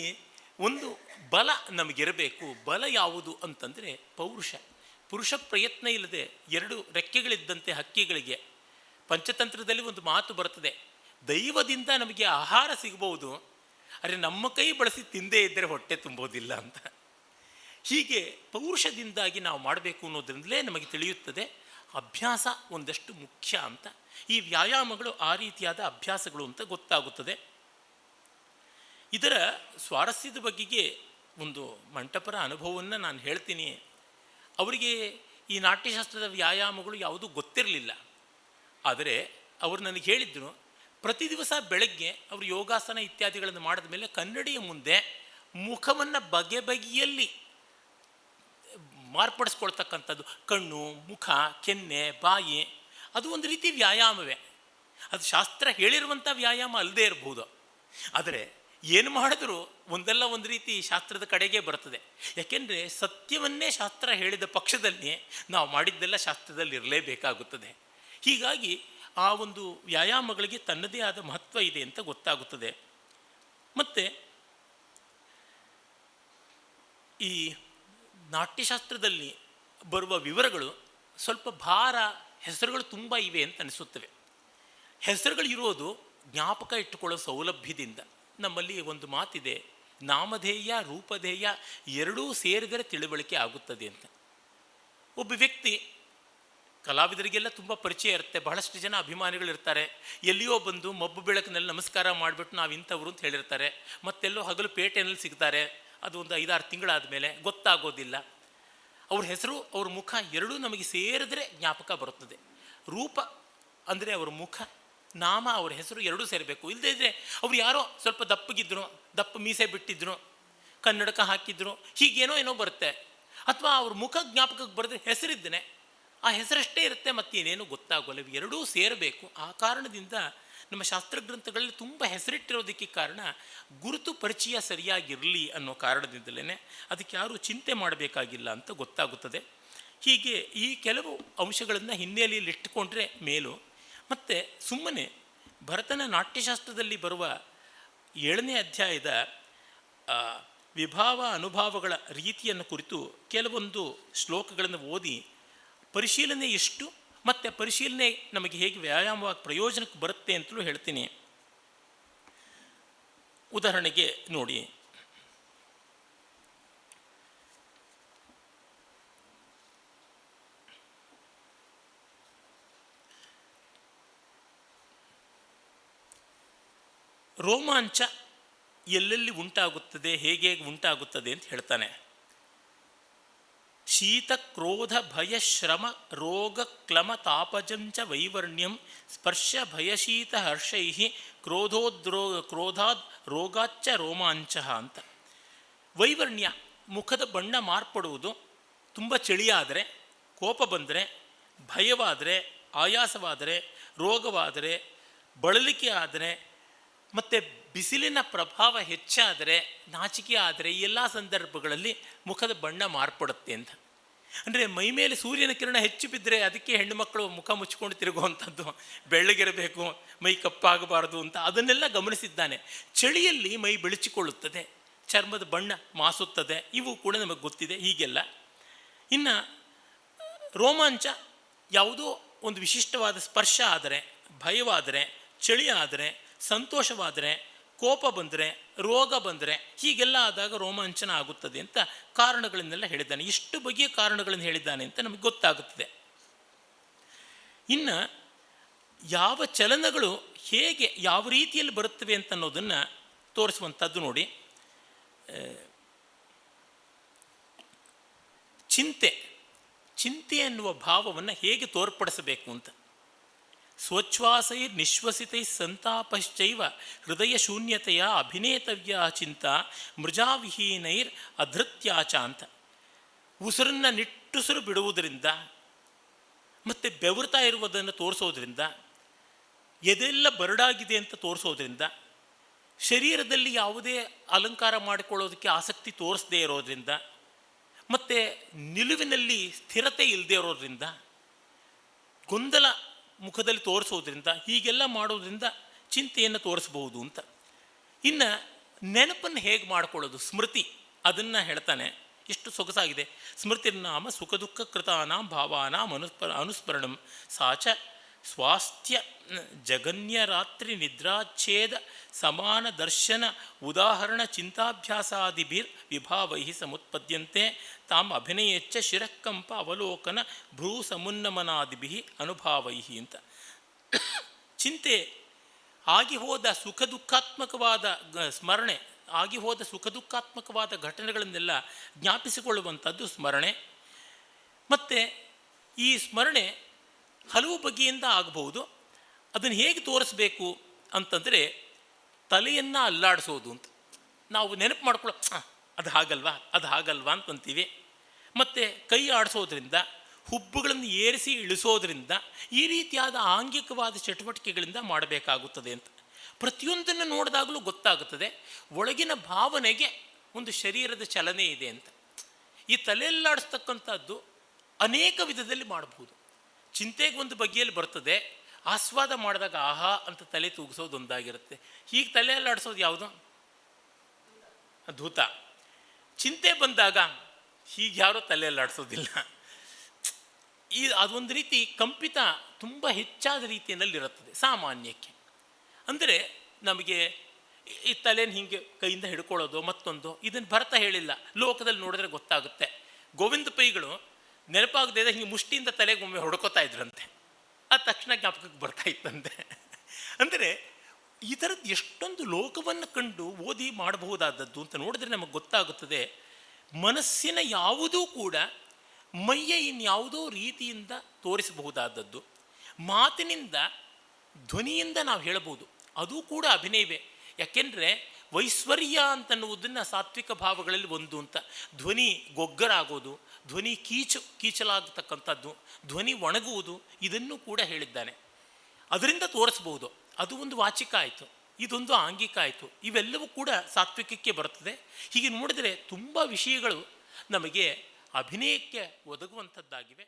ಒಂದು ಬಲ ನಮಗಿರಬೇಕು. ಬಲ ಯಾವುದು ಅಂತಂದರೆ ಪೌರುಷ. ಪುರುಷ ಪ್ರಯತ್ನ ಇಲ್ಲದೆ 2 ರೆಕ್ಕೆಗಳಿದ್ದಂತೆ ಹಕ್ಕಿಗಳಿಗೆ. ಪಂಚತಂತ್ರದಲ್ಲಿ ಒಂದು ಮಾತು ಬರ್ತದೆ, ದೈವದಿಂದ ನಮಗೆ ಆಹಾರ ಸಿಗಬಹುದು, ಆದರೆ ನಮ್ಮ ಕೈ ಬಳಸಿ ತಿಂದೇ ಇದ್ದರೆ ಹೊಟ್ಟೆ ತುಂಬೋದಿಲ್ಲ ಅಂತ. ಹೀಗೆ ಪೌರುಷದಿಂದಾಗಿ ನಾವು ಮಾಡಬೇಕು ಅನ್ನೋದ್ರಿಂದಲೇ ನಮಗೆ ತಿಳಿಯುತ್ತದೆ ಅಭ್ಯಾಸ ಒಂದಷ್ಟು ಮುಖ್ಯ ಅಂತ. ಈ ವ್ಯಾಯಾಮಗಳು ಆ ರೀತಿಯಾದ ಅಭ್ಯಾಸಗಳು ಅಂತ ಗೊತ್ತಾಗುತ್ತದೆ. ಇದರ ಸ್ವಾರಸ್ಯದ ಬಗೆಗೆ ಒಂದು ಮಂಟಪರ ಅನುಭವವನ್ನು ನಾನು ಹೇಳ್ತೀನಿ. ಅವರಿಗೆ ಈ ನಾಟ್ಯಶಾಸ್ತ್ರದ ವ್ಯಾಯಾಮಗಳು ಯಾವುದೂ ಗೊತ್ತಿರಲಿಲ್ಲ. ಆದರೆ ಅವರು ನನಗೆ ಹೇಳಿದ್ರು, ಪ್ರತಿ ದಿವಸ ಬೆಳಗ್ಗೆ ಅವರು ಯೋಗಾಸನ ಇತ್ಯಾದಿಗಳನ್ನು ಮಾಡಿದ ಮೇಲೆ ಕನ್ನಡಿಯ ಮುಂದೆ ಮುಖವನ್ನು ಬಗೆ ಬಗೆಯಲ್ಲಿ ಮಾರ್ಪಡಿಸ್ಕೊಳ್ತಕ್ಕಂಥದ್ದು, ಕಣ್ಣು, ಮುಖ, ಕೆನ್ನೆ, ಬಾಯಿ, ಅದು ಒಂದು ರೀತಿ ವ್ಯಾಯಾಮವೇ. ಅದು ಶಾಸ್ತ್ರ ಹೇಳಿರುವಂಥ ವ್ಯಾಯಾಮ ಅಲ್ಲದೇ ಇರಬಹುದು, ಆದರೆ ಏನು ಮಾಡಿದ್ರೂ ಒಂದಲ್ಲ ಒಂದು ರೀತಿ ಶಾಸ್ತ್ರದ ಕಡೆಗೆ ಬರ್ತದೆ. ಯಾಕೆಂದರೆ ಸತ್ಯವನ್ನೇ ಶಾಸ್ತ್ರ ಹೇಳಿದ ಪಕ್ಷದಲ್ಲಿ ನಾವು ಮಾಡಿದ್ದೆಲ್ಲ ಶಾಸ್ತ್ರದಲ್ಲಿ ಇರಲೇಬೇಕಾಗುತ್ತದೆ. ಹೀಗಾಗಿ ಆ ಒಂದು ವ್ಯಾಯಾಮಗಳಿಗೆ ತನ್ನದೇ ಆದ ಮಹತ್ವ ಇದೆ ಅಂತ ಗೊತ್ತಾಗುತ್ತದೆ. ಮತ್ತು ಈ ನಾಟ್ಯಶಾಸ್ತ್ರದಲ್ಲಿ ಬರುವ ವಿವರಗಳು ಸ್ವಲ್ಪ ಭಾರ, ಹೆಸರುಗಳು ತುಂಬ ಇವೆ ಅಂತ ಅನಿಸುತ್ತವೆ. ಹೆಸರುಗಳು ಇರೋದು ಜ್ಞಾಪಕ ಇಟ್ಟುಕೊಳ್ಳೋ ಸೌಲಭ್ಯದಿಂದ. ನಮ್ಮಲ್ಲಿ ಒಂದು ಮಾತಿದೆ, ನಾಮಧೇಯ ರೂಪಧೇಯ ಎರಡೂ ಸೇರಿದರೆ ತಿಳುವಳಿಕೆ ಆಗುತ್ತದೆ ಅಂತ. ಒಬ್ಬ ವ್ಯಕ್ತಿ, ಕಲಾವಿದರಿಗೆಲ್ಲ ತುಂಬ ಪರಿಚಯ ಇರುತ್ತೆ, ಬಹಳಷ್ಟು ಜನ ಅಭಿಮಾನಿಗಳಿರ್ತಾರೆ. ಎಲ್ಲಿಯೋ ಬಂದು ಮಬ್ಬು ಬೆಳಕಿನಲ್ಲಿ ನಮಸ್ಕಾರ ಮಾಡಿಬಿಟ್ಟು ನಾವು ಇಂಥವ್ರು ಅಂತ ಹೇಳಿರ್ತಾರೆ. ಮತ್ತೆಲ್ಲೋ ಹಗಲು ಪೇಟೆಯಲ್ಲಿ ಸಿಗ್ತಾರೆ. ಅದು ಒಂದು 5-6 ತಿಂಗಳಾದ ಮೇಲೆ ಗೊತ್ತಾಗೋದಿಲ್ಲ. ಅವ್ರ ಹೆಸರು ಅವ್ರ ಮುಖ ಎರಡೂ ನಮಗೆ ಸೇರಿದ್ರೆ ಜ್ಞಾಪಕ ಬರುತ್ತದೆ. ರೂಪ ಅಂದರೆ ಅವ್ರ ಮುಖ, ನಾಮ ಅವ್ರ ಹೆಸರು ಎರಡೂ ಸೇರಬೇಕು. ಇಲ್ಲದೇ ಇದ್ದರೆ ಅವ್ರು ಯಾರೋ ಸ್ವಲ್ಪ ದಪ್ಪಗಿದ್ರು, ದಪ್ಪ ಮೀಸೆ ಬಿಟ್ಟಿದ್ರು, ಕನ್ನಡಕ ಹಾಕಿದ್ರು, ಹೀಗೇನೋ ಏನೋ ಬರುತ್ತೆ. ಅಥವಾ ಅವ್ರ ಮುಖ ಜ್ಞಾಪಕಕ್ಕೆ ಬರೆದ್ರೆ ಹೆಸರಿದ್ದೇನೆ ಆ ಹೆಸರಷ್ಟೇ ಇರುತ್ತೆ, ಮತ್ತೇನೇನು ಗೊತ್ತಾಗೋಲ್ಲ. ಇವು ಎರಡೂ ಸೇರಬೇಕು. ಆ ಕಾರಣದಿಂದ ನಮ್ಮ ಶಾಸ್ತ್ರಗ್ರಂಥಗಳಲ್ಲಿ ತುಂಬ ಹೆಸರಿಟ್ಟಿರೋದಕ್ಕೆ ಕಾರಣ ಗುರುತು ಪರಿಚಯ ಸರಿಯಾಗಿರಲಿ ಅನ್ನೋ ಕಾರಣದಿಂದಲೇ ಅದಕ್ಕೆ ಯಾರೂ ಚಿಂತೆ ಮಾಡಬೇಕಾಗಿಲ್ಲ ಅಂತ ಗೊತ್ತಾಗುತ್ತದೆ. ಹೀಗೆ ಈ ಕೆಲವು ಅಂಶಗಳನ್ನು ಹಿನ್ನೆಲೆಯಲ್ಲಿ ಇಟ್ಟುಕೊಂಡ್ರೆ ಮೇಲು. ಮತ್ತು ಸುಮ್ಮನೆ ಭರತನ ನಾಟ್ಯಶಾಸ್ತ್ರದಲ್ಲಿ ಬರುವ 7ನೇ ಅಧ್ಯಾಯದ ವಿಭಾವ ಅನುಭಾವಗಳ ರೀತಿಯನ್ನು ಕುರಿತು ಕೆಲವೊಂದು ಶ್ಲೋಕಗಳನ್ನು ಓದಿ ಪರಿಶೀಲನೆ ಎಷ್ಟು ಮತ್ತು ಪರಿಶೀಲನೆ ನಮಗೆ ಹೇಗೆ ವ್ಯಾಯಾಮವಾಗಿ ಪ್ರಯೋಜನಕ್ಕೆ ಬರುತ್ತೆ ಅಂತಲೂ ಹೇಳ್ತೀನಿ. ಉದಾಹರಣೆಗೆ ನೋಡಿ, ರೋಮಾಂಚ ಎಲ್ಲೆಲ್ಲಿ ಉಂಟಾಗುತ್ತದೆ, ಹೇಗೆ ಉಂಟಾಗುತ್ತದೆ ಅಂತ ಹೇಳ್ತಾನೆ. ಶೀತ ಕ್ರೋಧ ಭಯ ಶ್ರಮ ರೋಗ ಕ್ಲಮ ತಾಪಜಂಚ ವೈವರ್ಣ್ಯಂ ಸ್ಪರ್ಶ ಭಯಶೀತ ಹರ್ಷೈ ಕ್ರೋಧಾದ್ ರೋಗಾಚ್ಚ ರೋಮಾಂಚ ಅಂತ. ವೈವರ್ಣ್ಯ ಮುಖದ ಬಣ್ಣ ಮಾರ್ಪಡುವುದು, ತುಂಬ ಚಳಿಯಾದರೆ, ಕೋಪ ಬಂದರೆ, ಭಯವಾದರೆ, ಆಯಾಸವಾದರೆ, ರೋಗವಾದರೆ, ಬಳಲಿಕೆ ಆದರೆ, ಮತ್ತು ಬಿಸಿಲಿನ ಪ್ರಭಾವ ಹೆಚ್ಚಾದರೆ, ನಾಚಿಕೆ ಆದರೆ, ಈ ಎಲ್ಲ ಸಂದರ್ಭಗಳಲ್ಲಿ ಮುಖದ ಬಣ್ಣ ಮಾರ್ಪಡುತ್ತೆ ಅಂತ. ಅಂದರೆ ಮೈಮೇಲೆ ಸೂರ್ಯನ ಕಿರಣ ಹೆಚ್ಚು ಬಿದ್ದರೆ ಅದಕ್ಕೆ ಹೆಣ್ಣು ಮಕ್ಕಳು ಮುಖ ಮುಚ್ಕೊಂಡು ತಿರುಗುವಂಥದ್ದು, ಬೆಳ್ಳಗಿರಬೇಕು, ಮೈ ಕಪ್ಪಾಗಬಾರದು ಅಂತ ಅದನ್ನೆಲ್ಲ ಗಮನಿಸಿದ್ದಾನೆ. ಚಳಿಯಲ್ಲಿ ಮೈ ಬೆಳಚಿಕೊಳ್ಳುತ್ತದೆ, ಚರ್ಮದ ಬಣ್ಣ ಮಾಸುತ್ತದೆ, ಇವು ಕೂಡ ನಮಗೆ ಗೊತ್ತಿದೆ. ಹೀಗೆಲ್ಲ ಇನ್ನು ರೋಮಾಂಚ ಯಾವುದೋ ಒಂದು ವಿಶಿಷ್ಟವಾದ ಸ್ಪರ್ಶ ಆದರೆ, ಭಯವಾದರೆ, ಚಳಿ ಆದರೆ, ಸಂತೋಷವಾದರೆ, ಕೋಪ ಬಂದರೆ, ರೋಗ ಬಂದರೆ, ಹೀಗೆಲ್ಲ ಆದಾಗ ರೋಮಾಂಚನ ಆಗುತ್ತದೆ ಅಂತ ಕಾರಣಗಳನ್ನೆಲ್ಲ ಹೇಳಿದ್ದಾನೆ. ಇಷ್ಟು ಬಗೆಯ ಕಾರಣಗಳನ್ನು ಹೇಳಿದ್ದಾನೆ ಅಂತ ನಮಗೆ ಗೊತ್ತಾಗುತ್ತದೆ. ಇನ್ನು ಯಾವ ಚಲನಗಳು ಹೇಗೆ ಯಾವ ರೀತಿಯಲ್ಲಿ ಬರುತ್ತವೆ ಅಂತ ಅನ್ನೋದನ್ನು ತೋರಿಸುವಂಥದ್ದು ನೋಡಿ. ಚಿಂತೆ ಎನ್ನುವ ಭಾವವನ್ನು ಹೇಗೆ ತೋರ್ಪಡಿಸಬೇಕು ಅಂತ. ಸ್ವಚ್ಛ್ವಾಸೈರ್ ನಿಶ್ವಸಿತೈ ಸಂತಾಪಶ್ಚೈವ ಹೃದಯ ಶೂನ್ಯತೆಯ ಅಭಿನೇತವ್ಯ ಚಿಂತ ಮೃಜಾವಿಹೀನೈರ್ ಅಧೃತ್ಯಾಚ ಅಂತ. ಉಸಿರನ್ನು ನಿಟ್ಟುಸಿರು ಬಿಡುವುದರಿಂದ ಮತ್ತು ಬೆವರ್ತಾ ಇರುವುದನ್ನು ತೋರಿಸೋದ್ರಿಂದ, ಎದೆಲ್ಲ ಬರಡಾಗಿದೆ ಅಂತ ತೋರಿಸೋದ್ರಿಂದ, ಶರೀರದಲ್ಲಿ ಯಾವುದೇ ಅಲಂಕಾರ ಮಾಡಿಕೊಳ್ಳೋದಕ್ಕೆ ಆಸಕ್ತಿ ತೋರಿಸದೇ ಇರೋದ್ರಿಂದ, ಮತ್ತು ನಿಲುವಿನಲ್ಲಿ ಸ್ಥಿರತೆ ಇಲ್ಲದೆ ಇರೋದ್ರಿಂದ, ಗೊಂದಲ ಮುಖದಲ್ಲಿ ತೋರಿಸೋದ್ರಿಂದ, ಹೀಗೆಲ್ಲ ಮಾಡೋದ್ರಿಂದ ಚಿಂತೆಯನ್ನು ತೋರಿಸ್ಬೋದು ಅಂತ. ಇನ್ನು ನೆನಪನ್ನು ಹೇಗೆ ಮಾಡಿಕೊಳ್ಳೋದು, ಸ್ಮೃತಿ, ಅದನ್ನು ಹೇಳ್ತಾನೆ. ಎಷ್ಟು ಸೊಗಸಾಗಿದೆ. ಸ್ಮೃತಿರ್ನಾಮ ಸುಖ ದುಃಖ ಕೃತಾನಾಂ ಭಾವಾನಾಂ ಅನುಸ್ಮರಣಂ ಸಾಚ ಸ್ವಾಸ್ಥ್ಯ ಜಗನ್ಯ ರಾತ್ರಿ ನಿದ್ರಾಚ್ಛೇದ ಸಮಾನ ದರ್ಶನ ಉದಾಹರಣ ಚಿಂತಾಭ್ಯಾಸಾದಿಭಿರ್ ವಿಭಾವೈ ಸಮುತ್ಪದ್ಯಂತೆ ತಾಮ್ ಅಭಿನಯಚ್ಚ ಶಿರಕ್ಕಂಪ ಅವಲೋಕನ ಭ್ರೂ ಸಮುನ್ನಮನಾದಿಭಿ ಅನುಭಾವೈ ಅಂತ. ಚಿಂತೆ ಆಗಿ ಹೋದ ಸುಖ ದುಃಖಾತ್ಮಕವಾದ ಸ್ಮರಣೆ, ಆಗಿ ಹೋದ ಸುಖ ದುಃಖಾತ್ಮಕವಾದ ಘಟನೆಗಳನ್ನೆಲ್ಲ ಜ್ಞಾಪಿಸಿಕೊಳ್ಳುವಂಥದ್ದು ಸ್ಮರಣೆ. ಮತ್ತು ಈ ಸ್ಮರಣೆ ಹಲವು ಬಗೆಯಿಂದ ಆಗಬಹುದು. ಅದನ್ನು ಹೇಗೆ ತೋರಿಸ್ಬೇಕು ಅಂತಂದರೆ, ತಲೆಯನ್ನು ಅಲ್ಲಾಡಿಸೋದು ಅಂತ. ನಾವು ನೆನಪು ಮಾಡ್ಕೊಳ್ಳೋ ಅದು ಹಾಗಲ್ವಾ ಅಂತಂತೀವಿ. ಮತ್ತು ಕೈ ಆಡಿಸೋದ್ರಿಂದ, ಹುಬ್ಬುಗಳನ್ನು ಏರಿಸಿ ಇಳಿಸೋದ್ರಿಂದ, ಈ ರೀತಿಯಾದ ಆಂಗಿಕವಾದ ಚಟುವಟಿಕೆಗಳಿಂದ ಮಾಡಬೇಕಾಗುತ್ತದೆ ಅಂತ. ಪ್ರತಿಯೊಂದನ್ನು ನೋಡಿದಾಗಲೂ ಗೊತ್ತಾಗುತ್ತದೆ ಒಳಗಿನ ಭಾವನೆಗೆ ಒಂದು ಶರೀರದ ಚಲನೆ ಇದೆ ಅಂತ. ಈ ತಲೆಯಲ್ಲಾಡಿಸ್ತಕ್ಕಂಥದ್ದು ಅನೇಕ ವಿಧದಲ್ಲಿ ಮಾಡಬಹುದು. ಚಿಂತೆಗೆ ಒಂದು ಬಗೆಯಲ್ಲಿ ಬರ್ತದೆ, ಆಸ್ವಾದ ಮಾಡಿದಾಗ ಆಹಾ ಅಂತ ತಲೆ ತೂಗಿಸೋದು ಒಂದಾಗಿರುತ್ತೆ. ಹೀಗೆ ತಲೆಯಲ್ಲಾಡಿಸೋದು ಯಾವುದು? ಧೂತ. ಚಿಂತೆ ಬಂದಾಗ ಹೀಗೆ ಯಾರೋ ತಲೆಯಲ್ಲಾಡಿಸೋದಿಲ್ಲ. ಅದೊಂದು ರೀತಿ ಕಂಪಿತ ತುಂಬ ಹೆಚ್ಚಾದ ರೀತಿಯಲ್ಲಿರುತ್ತದೆ ಸಾಮಾನ್ಯಕ್ಕೆ. ಅಂದರೆ ನಮಗೆ ಈ ತಲೆನ ಹಿಂಗೆ ಕೈಯಿಂದ ಹಿಡ್ಕೊಳ್ಳೋದು ಮತ್ತೊಂದು, ಇದನ್ನು ಭರತ ಹೇಳಿಲ್ಲ, ಲೋಕದಲ್ಲಿ ನೋಡಿದ್ರೆ ಗೊತ್ತಾಗುತ್ತೆ. ಗೋವಿಂದ ಪೈಗಳು ನೆನಪಾಗದೇ ಹಿಂಗೆ ಮುಷ್ಟಿಯಿಂದ ತಲೆಗೆ ಒಮ್ಮೆ ಹೊಡ್ಕೋತಾ ಇದ್ರಂತೆ, ಆ ತಕ್ಷಣ ಜ್ಞಾಪಕಕ್ಕೆ ಬರ್ತಾ ಇತ್ತಂತೆ. ಅಂದರೆ ಈ ಥರದ್ದು ಎಷ್ಟೊಂದು ಲೋಕವನ್ನು ಕಂಡು ಓದಿ ಮಾಡಬಹುದಾದದ್ದು ಅಂತ ನೋಡಿದ್ರೆ ನಮಗೆ ಗೊತ್ತಾಗುತ್ತದೆ. ಮನಸ್ಸಿನ ಯಾವುದೂ ಕೂಡ ಮೈಯ ಇನ್ಯಾವುದೋ ರೀತಿಯಿಂದ ತೋರಿಸಬಹುದಾದದ್ದು, ಮಾತಿನಿಂದ ಧ್ವನಿಯಿಂದ ನಾವು ಹೇಳಬಹುದು, ಅದು ಕೂಡ ಅಭಿನಯವೇ. ಯಾಕೆಂದರೆ ವೈಶ್ವರ್ಯ ಅಂತನ್ನುವುದನ್ನು ಸಾತ್ವಿಕ ಭಾವಗಳಲ್ಲಿ ಒಂದು ಅಂತ. ಧ್ವನಿ ಗೊಗ್ಗರಾಗೋದು, ಧ್ವನಿ ಕೀಚಲಾಗತಕ್ಕಂಥದ್ದು, ಧ್ವನಿ ಒಣಗುವುದು, ಇದನ್ನು ಕೂಡ ಹೇಳಿದ್ದಾನೆ. ಅದರಿಂದ ತೋರಿಸ್ಬೋದು, ಅದು ಒಂದು ವಾಚಿಕ ಆಯಿತು, ಇದೊಂದು ಆಂಗಿಕ ಆಯಿತು. ಇವೆಲ್ಲವೂ ಕೂಡ ಸಾತ್ವಿಕಕ್ಕೆ ಬರ್ತದೆ. ಹೀಗೆ ನೋಡಿದರೆ ತುಂಬ ವಿಷಯಗಳು ನಮಗೆ ಅಭಿನಯಕ್ಕೆ ಒದಗುವಂಥದ್ದಾಗಿವೆ.